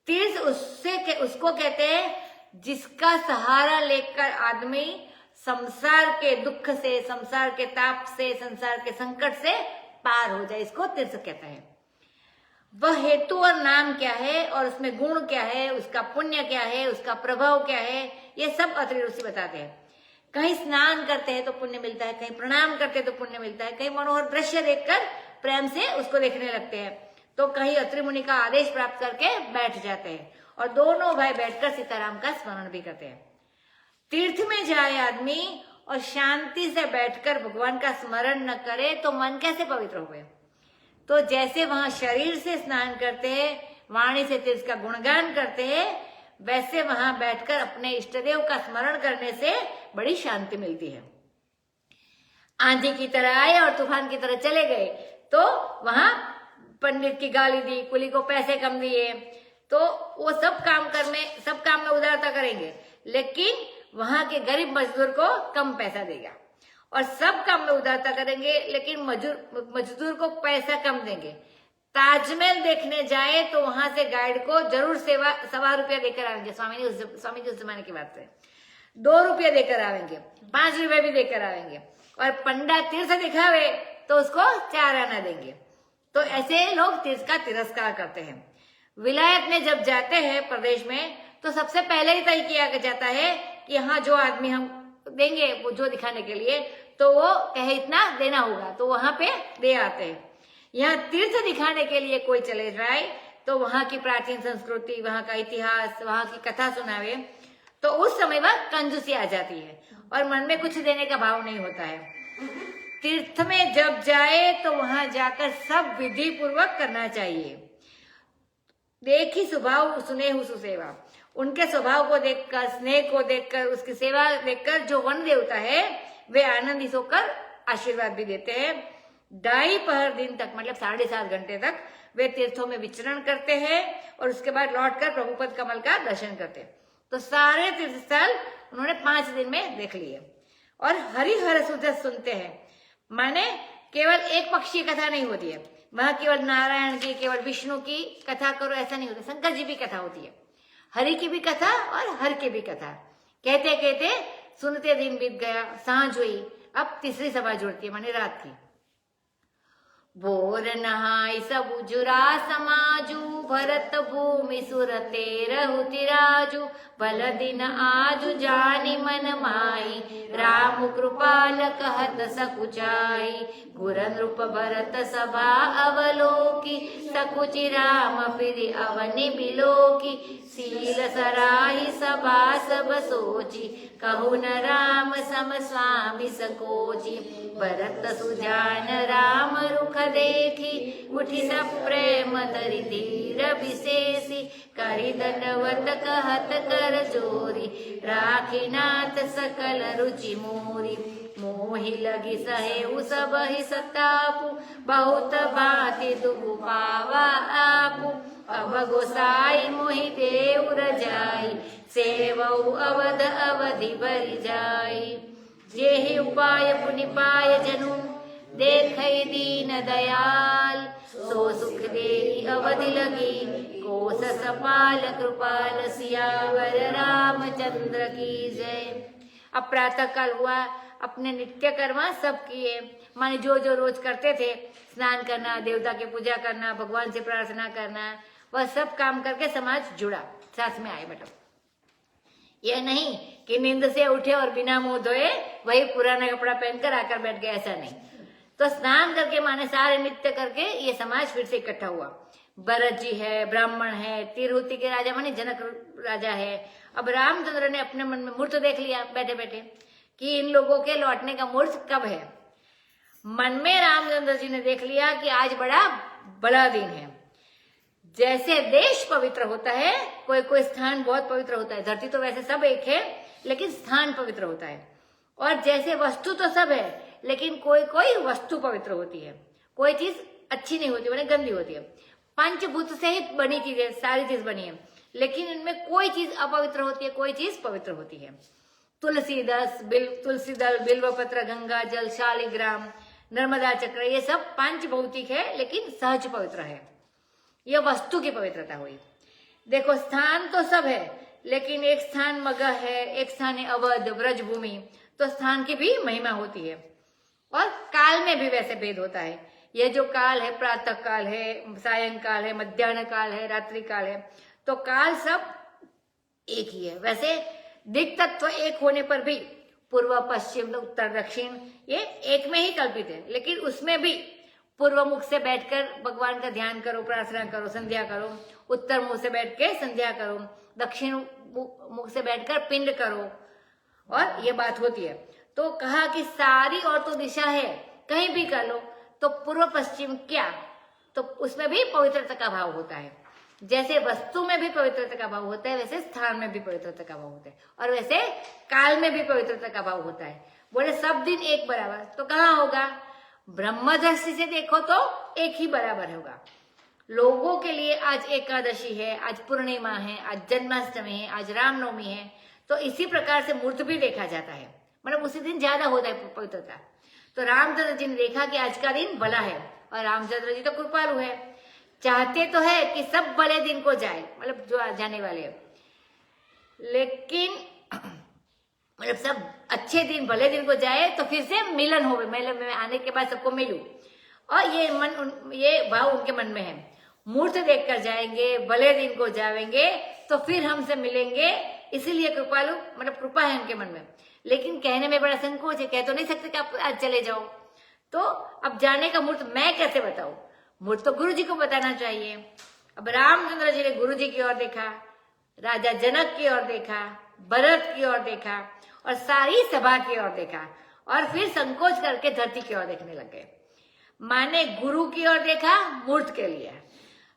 तीर्थ उसको कहते हैं जिसका सहारा लेकर आदमी संसार के दुख से, संसार के ताप से, संसार के संकट से पार हो जाए, इसको तीर्थ कहता है। वह हेतु और नाम क्या है और उसमें गुण क्या है, उसका पुण्य क्या है, उसका प्रभाव क्या है, ये सब अत्रि ऋषि बताते हैं। कहीं स्नान करते हैं तो पुण्य मिलता है, कहीं प्रणाम करते हैं तो पुण्य मिलता है, कहीं मनोहर दृश्य देखकर प्रेम से उसको देखने लगते हैं, तो कहीं अत्रि मुनि का आदेश प्राप्त करके बैठ जाते हैं और दोनों भाई बैठकर सीताराम का स्मरण भी करते हैं। तीर्थ में जाए आदमी और शांति से बैठकर भगवान का स्मरण न करे तो मन कैसे पवित्र हुए। तो जैसे वहां शरीर से स्नान करते हैं, वाणी से तीर्थ का गुणगान करते हैं, वैसे वहां बैठकर अपने इष्टदेव का स्मरण करने से बड़ी शांति मिलती है। आंधी की तरह आए और तूफान की तरह चले गए तो वहां पंडित की गाली दी, कुली को पैसे कम दिए, तो वो सब काम में उदारता करेंगे, लेकिन वहां के गरीब मजदूर को कम पैसा देगा। और सब काम में उदारता करेंगे, लेकिन मजदूर को पैसा कम देंगे। ताजमहल देखने जाए तो वहां से गाइड को जरूर 1.25 देकर आएंगे। स्वामी जी उस जमाने की बात है। 2 रुपये देकर आवेंगे, 5 रुपये भी देकर आवेंगे, और पंडा तीर्थ दिखावे तो उसको 4 आना देंगे। तो ऐसे लोग तीर्थ का तिरस्कार करते हैं। विलायत में जब जाते हैं प्रदेश में, तो सबसे पहले ही तय किया जाता है कि हाँ जो आदमी हम देंगे वो जो दिखाने के लिए, तो वो कहे इतना देना होगा, तो वहां पे दे आते हैं। यहाँ तीर्थ दिखाने के लिए कोई चले जाए तो वहां की प्राचीन संस्कृति, वहां का इतिहास, वहां की कथा सुनावे, तो उस समय वह कंजूसी आ जाती है और मन में कुछ देने का भाव नहीं होता है। तीर्थ में जब जाए तो वहां जाकर सब विधि पूर्वक करना चाहिए। देखी स्वभाव सुने हु सुसेवा, उनके स्वभाव को देखकर, स्नेह को देखकर, उसकी सेवा देखकर जो वन देवता है वे आनंदित होकर आशीर्वाद भी देते हैं। 2.5 दिन तक, मतलब 7.5 घंटे तक वे तीर्थों में विचरण करते हैं और उसके बाद लौटकर प्रभुपद कमल का दर्शन करते हैं। तो सारे तीर्थ स्थल उन्होंने 5 दिन में देख लिए और हरिहर सुधे सुनते हैं। माने केवल एक पक्षी कथा नहीं होती है वहां, केवल नारायण की, केवल विष्णु की कथा करो ऐसा नहीं होता, शंकर जी की कथा होती है, हरि की भी कथा और हर की भी कथा। कहते कहते सुनते दिन बीत गया, सांझ हुई, अब तीसरी सभा जुड़ती है, माने रात की। बोर नहाय सब जुरा समाजू, भरत भूमि सुरते रहुति राजू, भल दिन आजु जानी मन माई, राम कृपाल कहत सकुचाई, गुर नृप भरत सभा अवलोकी, सकुचि राम फिरि अवनि बिलोकी, सील सराही सभा सब सोची, कहु न राम सम स्वामी सकोची, भरत सुजान राम रुख देखी, उठी सब प्रेम धरि धीर विशेषी, करि दंडवत कहत कर जोरी, राखी नाथ सकल रुचि मोरी, मोहि लगी सहेउ सब ही सतापु, बहुत बाति दुख पावा आपु, अब गोसाई मोहि देव रजाई, सेवऊ अवध अवधि बरि जाई, जेहि उपाय पुनि पाय जनु, देखै दीन दयाल, सो सुख देहि अवधि लगी, कोस सपाल कृपाल सियावर रामचंद्र की जय। अब प्रातः काल हुआ, अपने नित्य कर्म सब किए, माने जो जो रोज करते थे, स्नान करना, देवता की पूजा करना, भगवान से प्रार्थना करना, वह सब काम करके समाज जुड़ा, साथ में आए। मतलब यह नहीं कि नींद से उठे और बिना मुंह धोए वही पुराना कपड़ा पहनकर आकर बैठ गए, ऐसा नहीं। तो स्नान करके, माने सारे नित्य करके ये समाज फिर से इकट्ठा हुआ। भरत जी है, ब्राह्मण है, तिरहुती के राजा माने जनक राजा है। अब रामचंद्र ने अपने मन में मुहूर्त देख लिया बैठे बैठे कि इन लोगों के लौटने का मुहूर्त कब है। मन में रामचंद्र जी ने देख लिया कि आज बड़ा दिन है। जैसे देश पवित्र होता है, कोई कोई स्थान बहुत पवित्र होता है, धरती तो वैसे सब एक है लेकिन स्थान पवित्र होता है। और जैसे वस्तु तो सब है लेकिन कोई कोई वस्तु पवित्र होती है, कोई चीज अच्छी नहीं होती, माने गंदी होती है। पंचभूत से ही बनी चीजें, सारी चीज बनी है, लेकिन इनमें कोई चीज अपवित्र होती है, कोई चीज पवित्र होती है। तुलसी दल, बिल्व पत्र, गंगा जल, शालिग्राम, नर्मदा चक्र, ये सब पंच भौतिक है लेकिन सहज पवित्र है। यह वस्तु की पवित्रता हुई। देखो स्थान तो सब है लेकिन एक स्थान मगह है, एक स्थान है अवध ब्रज भूमि, तो स्थान की भी महिमा होती है। और काल में भी वैसे भेद होता है। यह जो काल है, प्रातः काल है, सायंकाल है, मध्याह्न काल है, रात्रि काल है, तो काल सब एक ही है। वैसे दिक् तत्व एक होने पर भी पूर्व पश्चिम उत्तर दक्षिण ये एक में ही कल्पित है, लेकिन उसमें भी पूर्व मुख से बैठकर भगवान का ध्यान करो, प्रार्थना करो, संध्या करो, उत्तर मुख से बैठ के संध्या करो, दक्षिण मुख से बैठकर पिंड करो, और ये बात होती है। तो कहा कि सारी और तो दिशा है, कहीं भी कर लो, तो पूर्व पश्चिम क्या, तो उसमें भी पवित्रता का भाव होता है। जैसे वस्तु में भी पवित्रता का भाव होता है, वैसे स्थान में भी पवित्रता का भाव होता है, और वैसे काल में भी पवित्रता का भाव होता है। बोले सब दिन एक बराबर, तो कहाँ होगा? ब्रह्म दृष्टि से देखो तो एक ही बराबर होगा। लोगों के लिए आज एकादशी है, आज पूर्णिमा है, आज जन्माष्टमी है, आज रामनवमी है, तो इसी प्रकार से मूर्त भी देखा जाता है, मतलब उसी दिन ज्यादा होता है पवित्रता। तो रामचंद्र जी ने देखा कि आज का दिन भला है और रामचंद्र जी तो कृपालु है, चाहते तो है कि सब भले दिन को जाए, मतलब जो जाने वाले हैं, लेकिन मतलब सब अच्छे दिन भले दिन को जाए तो फिर से मिलन हो, मेले में आने के बाद सबको मिलूं, और ये भाव उनके मन में है। मूर्त देखकर जाएंगे, भले दिन को जाएंगे तो फिर हमसे मिलेंगे, इसीलिए कृपालु मतलब कृपा है उनके मन में। लेकिन कहने में बड़ा संकोच है, कह तो नहीं सकते कि आप आज चले जाओ। तो अब जाने का मुहूर्त मैं कैसे बताऊं? मुहूर्त तो गुरु जी को बताना चाहिए। अब रामचंद्र जी ने गुरु जी की ओर देखा, राजा जनक की ओर देखा, भरत की ओर देखा और सारी सभा की ओर देखा, और फिर संकोच करके धरती की ओर देखने लग गए। माने गुरु की ओर देखा मुहूर्त के लिए,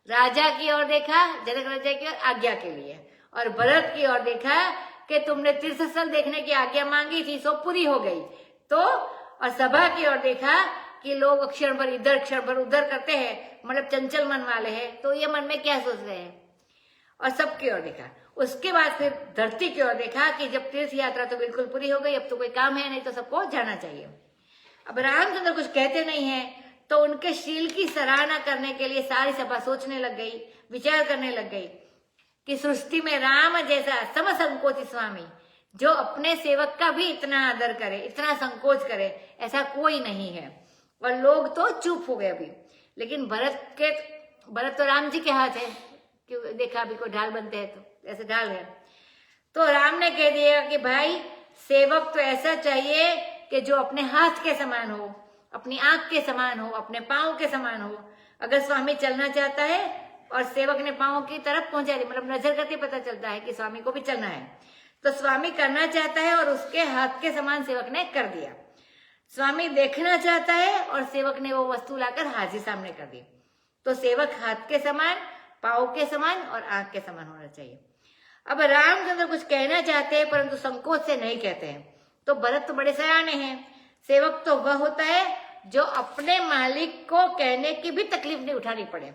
राजा की ओर देखा जनक राजा की ओर आज्ञा के लिए, और भरत की ओर देखा कि तुमने तीर्थ स्थल देखने की आज्ञा मांगी थी सो पूरी हो गई तो, और सभा की ओर देखा कि लोग अक्षर भर इधर अक्षर भर उधर करते हैं, मतलब चंचल मन वाले हैं, तो ये मन में क्या सोच रहे हैं, और सबकी ओर देखा। उसके बाद फिर धरती की ओर देखा कि जब तीर्थ यात्रा तो बिल्कुल पूरी हो गई, अब तो कोई काम है नहीं, तो सबको जाना चाहिए। अब रामचंद्र कुछ कहते नहीं है, तो उनके शील की सराहना करने के लिए सारी सभा सोचने लग गई, विचार करने लग गई कि सृष्टि में राम जैसा समसंकोची स्वामी, जो अपने सेवक का भी इतना आदर करे, इतना संकोच करे, ऐसा कोई नहीं है। और लोग तो चुप हो गए अभी। लेकिन भरत तो राम जी के हाथ है, क्यों देखा अभी कोई ढाल बनते हैं तो ऐसे ढाल है। तो राम ने कह दिया कि भाई सेवक तो ऐसा चाहिए कि जो अपने हाथ के समान हो, अपनी आंख के समान हो, अपने पांव के समान हो। अगर स्वामी चलना चाहता है और सेवक ने पांव की तरफ पहुंचा दी, मतलब नजर करके पता चलता है कि स्वामी को भी चलना है, तो स्वामी करना चाहता है और उसके हाथ के समान सेवक ने कर दिया। स्वामी देखना चाहता है और सेवक ने वो वस्तु लाकर हाजिर सामने कर दी, तो सेवक हाथ के समान, पांव के समान और आंख के समान होना चाहिए। अब रामचंद्र कुछ कहना चाहते हैं परंतु संकोच से नहीं कहते हैं। तो भरत तो बड़े सयाने हैं, सेवक तो वह होता है जो अपने मालिक को कहने की भी तकलीफ नहीं उठानी पड़े,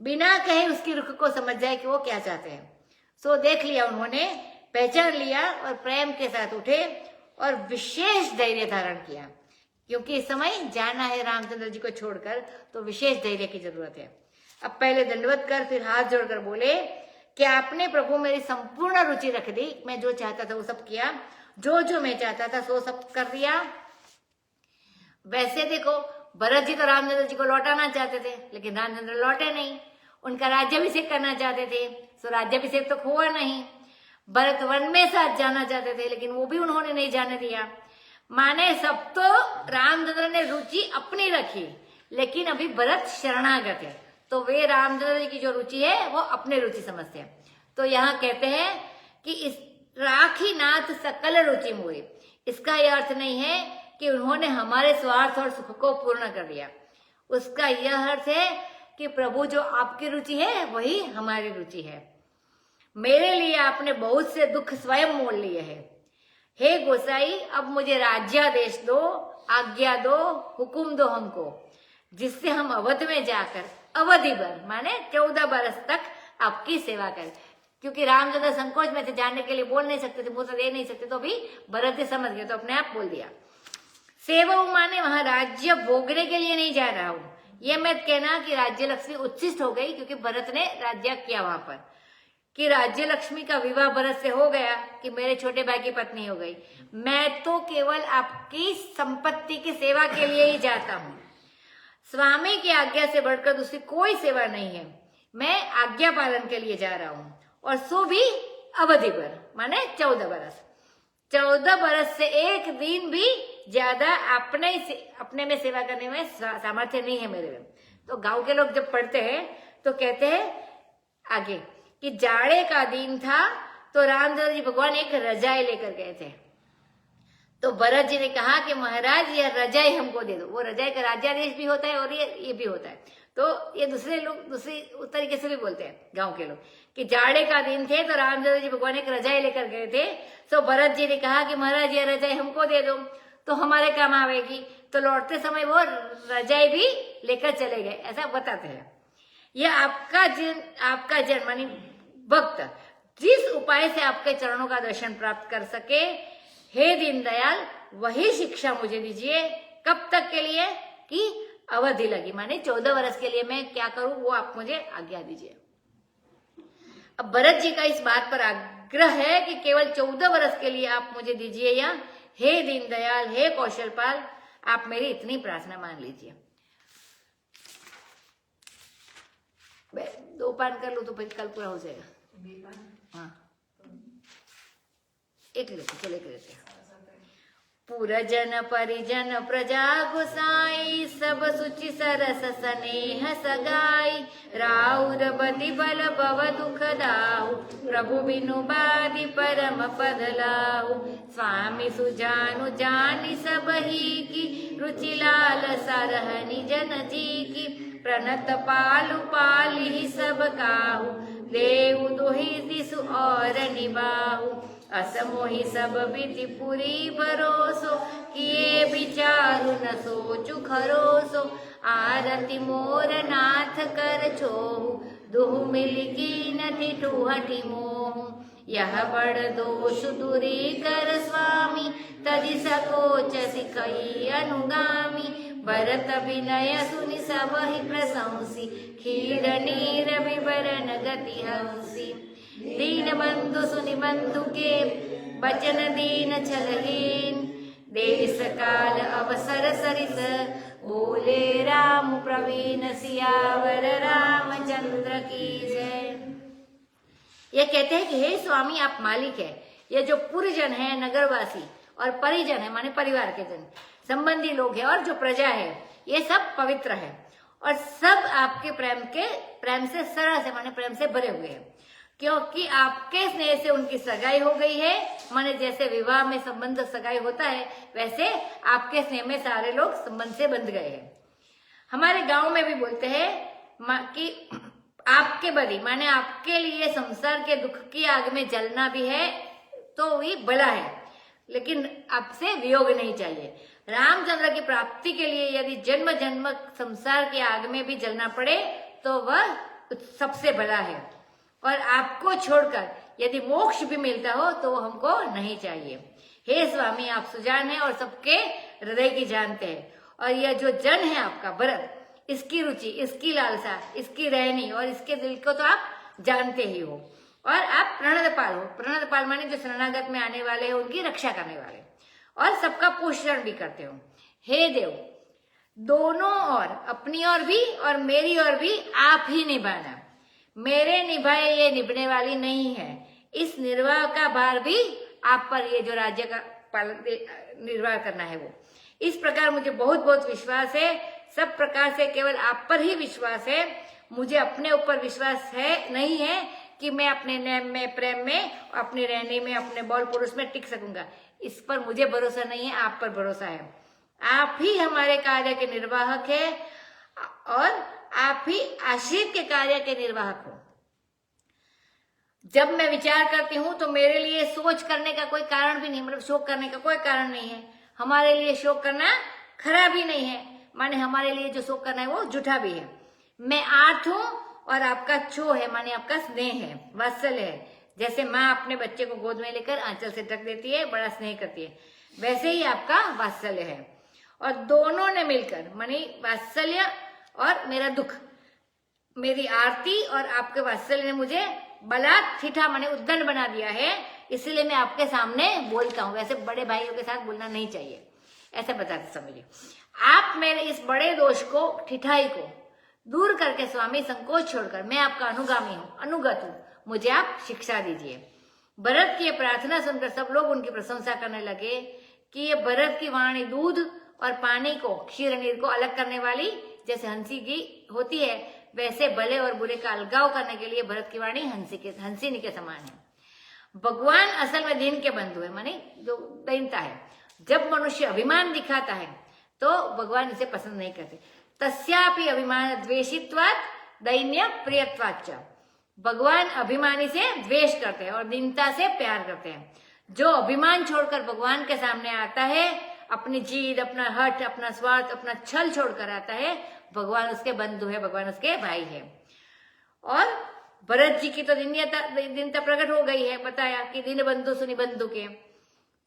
बिना कहे उसकी रुख को समझ जाए कि वो क्या चाहते हैं। सो देख लिया उन्होंने, पहचान लिया और प्रेम के साथ उठे और विशेष धैर्य धारण किया, क्योंकि इस समय जाना है रामचंद्र जी को छोड़कर, तो विशेष धैर्य की जरूरत है। अब पहले दंडवत कर फिर हाथ जोड़कर बोले कि आपने प्रभु मेरी संपूर्ण रुचि रख दी, मैं जो चाहता था वो सब किया, जो जो मैं चाहता था सो सब कर दिया। वैसे देखो भरत जी तो रामचंद्र जी को लौटाना चाहते थे, लेकिन रामचंद्र लौटे नहीं। उनका राज्याभिषेक करना चाहते थे, सो राज्याभिषेक तो हुआ नहीं। भरत वन में साथ जाना चाहते थे, लेकिन वो भी उन्होंने नहीं जाने दिया। माने सब तो रामचंद्र ने रुचि अपनी रखी, लेकिन अभी भरत शरणागत है, तो वे रामचंद्र जी की जो रुचि है वो अपने रुचि समझते हैं। तो यहाँ कहते हैं कि इस राखी नाथ सकल रुचि मोरी, इसका यह अर्थ नहीं है कि उन्होंने हमारे स्वार्थ और सुख को पूर्ण कर दिया। उसका यह अर्थ है कि प्रभु जो आपकी रुचि है वही हमारी रुचि है। मेरे लिए आपने बहुत से दुख स्वयं मोल लिए हैं। हे गोसाई, अब मुझे राज्यादेश दो, आज्ञा दो, हुक्म दो हमको, जिससे हम अवध में जाकर अवधि भर माने 14 बरस तक आपकी सेवा करें। क्योंकि रामचंद्र संकोच में थे, जाने के लिए बोल नहीं सकते थे, मुंह से दे नहीं सकते, तो अभी भरत ने समझ गए तो अपने आप बोल दिया। सेवा माने वहां राज्य भोगने के लिए नहीं जा रहा हूं, ये मत कहना कि राज्य लक्ष्मी उच्छिष्ट हो गई क्योंकि भरत ने राज्य किया वहां पर, कि राज्य लक्ष्मी का विवाह भरत से हो गया कि मेरे छोटे भाई की पत्नी हो गई। मैं तो केवल आपकी संपत्ति की सेवा के लिए ही जाता हूं, स्वामी की आज्ञा से बढ़कर दूसरी कोई सेवा नहीं है। मैं आज्ञा पालन के लिए जा रहा हूं, और सो भी अवधि भर माने 14 बरस। 14 बरस से एक दिन भी ज्यादा अपने में सेवा करने में सामर्थ्य नहीं है मेरे में। तो गांव के लोग जब पढ़ते हैं तो कहते हैं आगे कि जाड़े का दिन था तो रामचंद्र जी भगवान एक रजाई लेकर गए थे। तो भरत जी ने कहा कि महाराज यह रजाई हमको दे दो। वो रजाई का राज्यादेश भी होता है और ये भी होता है, तो ये दूसरे लोग दूसरी तरीके से भी बोलते हैं गांव के लोग कि जाड़े का दिन थे तो रामचंद्र जी भगवान एक रजाई लेकर गए थे। तो भरत जी ने कहा कि महाराज यह रजाई हमको दे दो तो हमारे काम आवेगी। तो लौटते समय वो रजाई भी लेकर चले गए, ऐसा बताते हैं। यह आपका जन मानी भक्त जिस उपाय से आपके चरणों का दर्शन प्राप्त कर सके, हे दीनदयाल वही शिक्षा मुझे दीजिए कब तक के लिए कि अवधि लगी, माने 14 वर्ष के लिए मैं क्या करूं वो आप मुझे आज्ञा दीजिए। अब भरत जी का इस बात पर आग्रह है कि केवल 14 वर्ष के लिए आप मुझे दीजिए, या हे दीनदयाल, हे कौशलपाल, आप मेरी इतनी प्रार्थना मान लीजिए। 2 पान कर लो तो फिर कल पूरा हो जाएगा। हाँ, एक लेते, चल एक लेते। पुरजन परिजन प्रजा गोसाई, सब सुचि सरस स्नेह सगाई, राउर बति बल भव दुख दाहु, प्रभु बिनु बादि परम पद लाहु, स्वामी सुजानु जानि सब ही की, रुचि लाल सरहनि जन जी की, प्रणत पालु पाली सब काहू, देव दोहि दिसु और निबाहु, असमोहि सब विधि पुरी भरोसो, किए विचारु न सोचु खरोसो, आरती मोर नाथ कर छोहु, दुहु मिल कीन ठिठु हठि मोहु, यह बड़ दोष दूरी कर स्वामी, तदि सकोच सिकई अनुगामी, भरत विनय सुनि सब ही प्रशंसी, खीर नीर विवरण गति हंसी, दीन बंधु सुनि बंधु के बचन दीन छलहीन, देश काल अवसर सरिस, बोले राम प्रवीण सियावर रामचंद्र की जय। ये कहते हैं कि हे स्वामी आप मालिक है, ये जो पुरजन है, नगरवासी और परिजन है माने परिवार के जन, संबंधी लोग हैं और जो प्रजा है, ये सब पवित्र है और सब आपके प्रेम से सरस है, माने प्रेम से भरे हुए हैं, क्योंकि आपके स्नेह से उनकी सगाई हो गई है। माने जैसे विवाह में संबंध सगाई होता है, वैसे आपके स्नेह में सारे लोग संबंध से बंध गए हैं। हमारे गांव में भी बोलते हैं कि आपके बदि माने आपके लिए संसार के दुख की आग में जलना भी है तो भी भला है, लेकिन आपसे वियोग नहीं चाहिए। रामचंद्र की प्राप्ति के लिए यदि जन्म जन्म संसार की आग में भी जलना पड़े तो वह सबसे भला है, और आपको छोड़कर यदि मोक्ष भी मिलता हो तो हमको नहीं चाहिए। हे स्वामी आप सुजान हैं और सबके हृदय की जानते हैं, और यह जो जन है आपका भरत, इसकी रुचि, इसकी लालसा, इसकी रहनी और इसके दिल को तो आप जानते ही हो, और आप प्रणतपाल हो। प्रणतपाल माने जो शरणागत में आने वाले हैं उनकी रक्षा करने वाले, और सबका पोषण भी करते हो। हे देव, दोनों और अपनी ओर भी और मेरी ओर भी आप ही निभाना, मेरे निभाए ये निभने वाली नहीं है। इस निर्वाह का भार भी आप पर, ये जो राज्य का पालन निर्वाह करना है वो। इस प्रकार मुझे बहुत बहुत विश्वास है, सब प्रकार से केवल आप पर ही विश्वास है। मुझे अपने ऊपर विश्वास है नहीं है कि मैं अपने नेम में, प्रेम में, अपने रहने में, अपने बल पुरुष में टिक सकूंगा। इस पर मुझे भरोसा नहीं है, आप पर भरोसा है। आप ही हमारे कार्य के निर्वाहक है और आप ही आश्रित के कार्य के निर्वाहक हो। जब मैं विचार करती हूँ तो मेरे लिए सोच करने का कोई कारण भी नहीं, मतलब शोक करने का कोई कारण नहीं है। हमारे लिए शोक करना खरा भी नहीं है, माने हमारे लिए जो शोक करना है वो झूठा भी है। मैं आर्थ हूँ और आपका छो है, माने आपका स्नेह है, वात्सल्य है। जैसे माँ अपने बच्चे को गोद में लेकर आंचल से ढक देती है, बड़ा स्नेह करती है, वैसे ही आपका वात्सल्य है। और दोनों ने मिलकर, माने वात्सल्य और मेरा दुख, मेरी आरती और आपके वात्सल्य ने मुझे बलात् ठिठा माने उद्दंड बना दिया है, इसलिए मैं आपके सामने बोलता हूँ। वैसे बड़े भाइयों के साथ बोलना नहीं चाहिए, ऐसे बताते समझिए। आप मेरे इस बड़े दोष को, ठिठाई को दूर करके स्वामी संकोच छोड़कर, मैं आपका अनुगामी हूँ, अनुगत हूँ, मुझे आप शिक्षा दीजिए। भरत की यह प्रार्थना सुनकर सब लोग उनकी प्रशंसा करने लगे कि ये भरत की वाणी दूध और पानी को, क्षीर नीर को अलग करने वाली जैसे हंसी की होती है, वैसे भले और बुरे का अलगाव करने के लिए भरत की वाणी हंसिनी के समान है। भगवान असल में दीन के बंधु है, माने जो दीनता है। जब मनुष्य अभिमान दिखाता है तो भगवान इसे पसंद नहीं करते। तस्यापि अभिमान द्वेषित्वात् दैन्य प्रियत्वाच्च, भगवान अभिमानी से द्वेष करते हैं और दीनता से प्यार करते हैं। जो अभिमान छोड़कर भगवान के सामने आता है, अपनी जीद, अपना हठ, अपना स्वार्थ, अपना छल छोड़कर आता है, भगवान उसके बंधु है, भगवान उसके भाई है। और भरत जी की तो दीनता प्रकट हो गई है, बताया कि दीन बंधु सुनि बंधु के,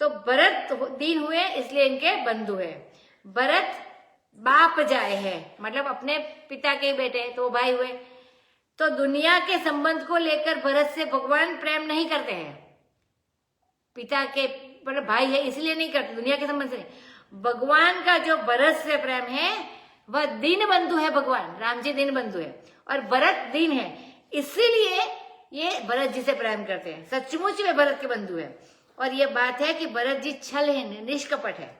तो भरत दीन हुए इसलिए इनके बंधु है। भरत बाप जाए है, मतलब अपने पिता के बेटे, तो भाई हुए। तो दुनिया के संबंध को लेकर भरत से भगवान प्रेम नहीं करते हैं। पिता के मतलब भाई है इसलिए नहीं करते, दुनिया के संबंध से नहीं। भगवान का जो भरत से प्रेम है वह दीन बंधु है। भगवान राम जी दीन बंधु है और भरत दीन है, इसीलिए ये भरत जी से प्रेम करते हैं। सचमुच वे भरत के बंधु है। और ये बात है कि भरत जी छल है, निष्कपट है।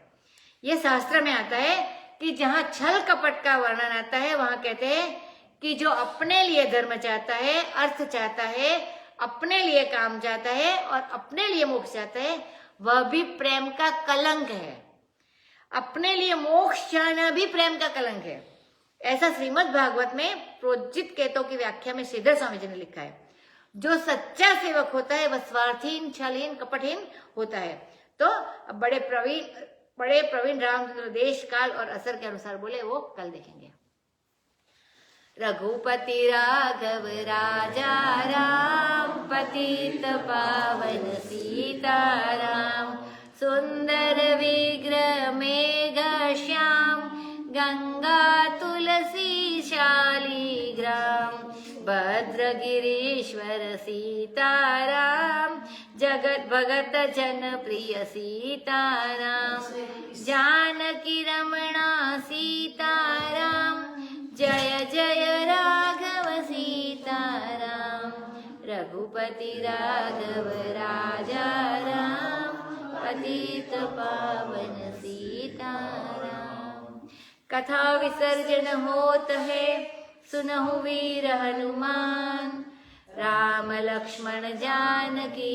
ये शास्त्र में आता है कि जहां छल कपट का वर्णन आता है वहां कहते हैं कि जो अपने लिए धर्म चाहता है, अर्थ चाहता है, अपने लिए काम चाहता है और अपने लिए मोक्ष चाहता है, वह भी प्रेम का कलंक है। अपने लिए मोक्ष चाहना भी प्रेम का कलंक है। ऐसा श्रीमद् भागवत में प्रोज्जित केतों की व्याख्या में श्रीधर स्वामी जी ने लिखा है। जो सच्चा सेवक होता है वह स्वार्थहीन, छलहीन, कपटहीन होता है। तो बड़े प्रवीण रामचंद्र देश, काल और असर के अनुसार बोले, वो कल देखेंगे। रघुपति राघव राजा राम, पतित पावन सीताराम, सुंदर विग्रह मेघ श्याम, गंगा तुलसी शालिग्राम, भद्रगिरीश्वर सीताराम, जगत भगत जन प्रिय सीताराम, जानकी रमणा सीताराम, जय जय राघव सीताराम, रघुपति राघव राजा राम, पतित पावन सीताराम। कथा विसर्जन होत है, सुनहु वीर हनुमान, राम लक्ष्मण जानकी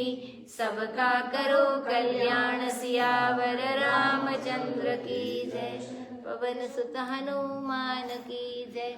सबका करो कल्याण, सियावर रामचंद्र की जय, पवन सुत हनुमान की जय।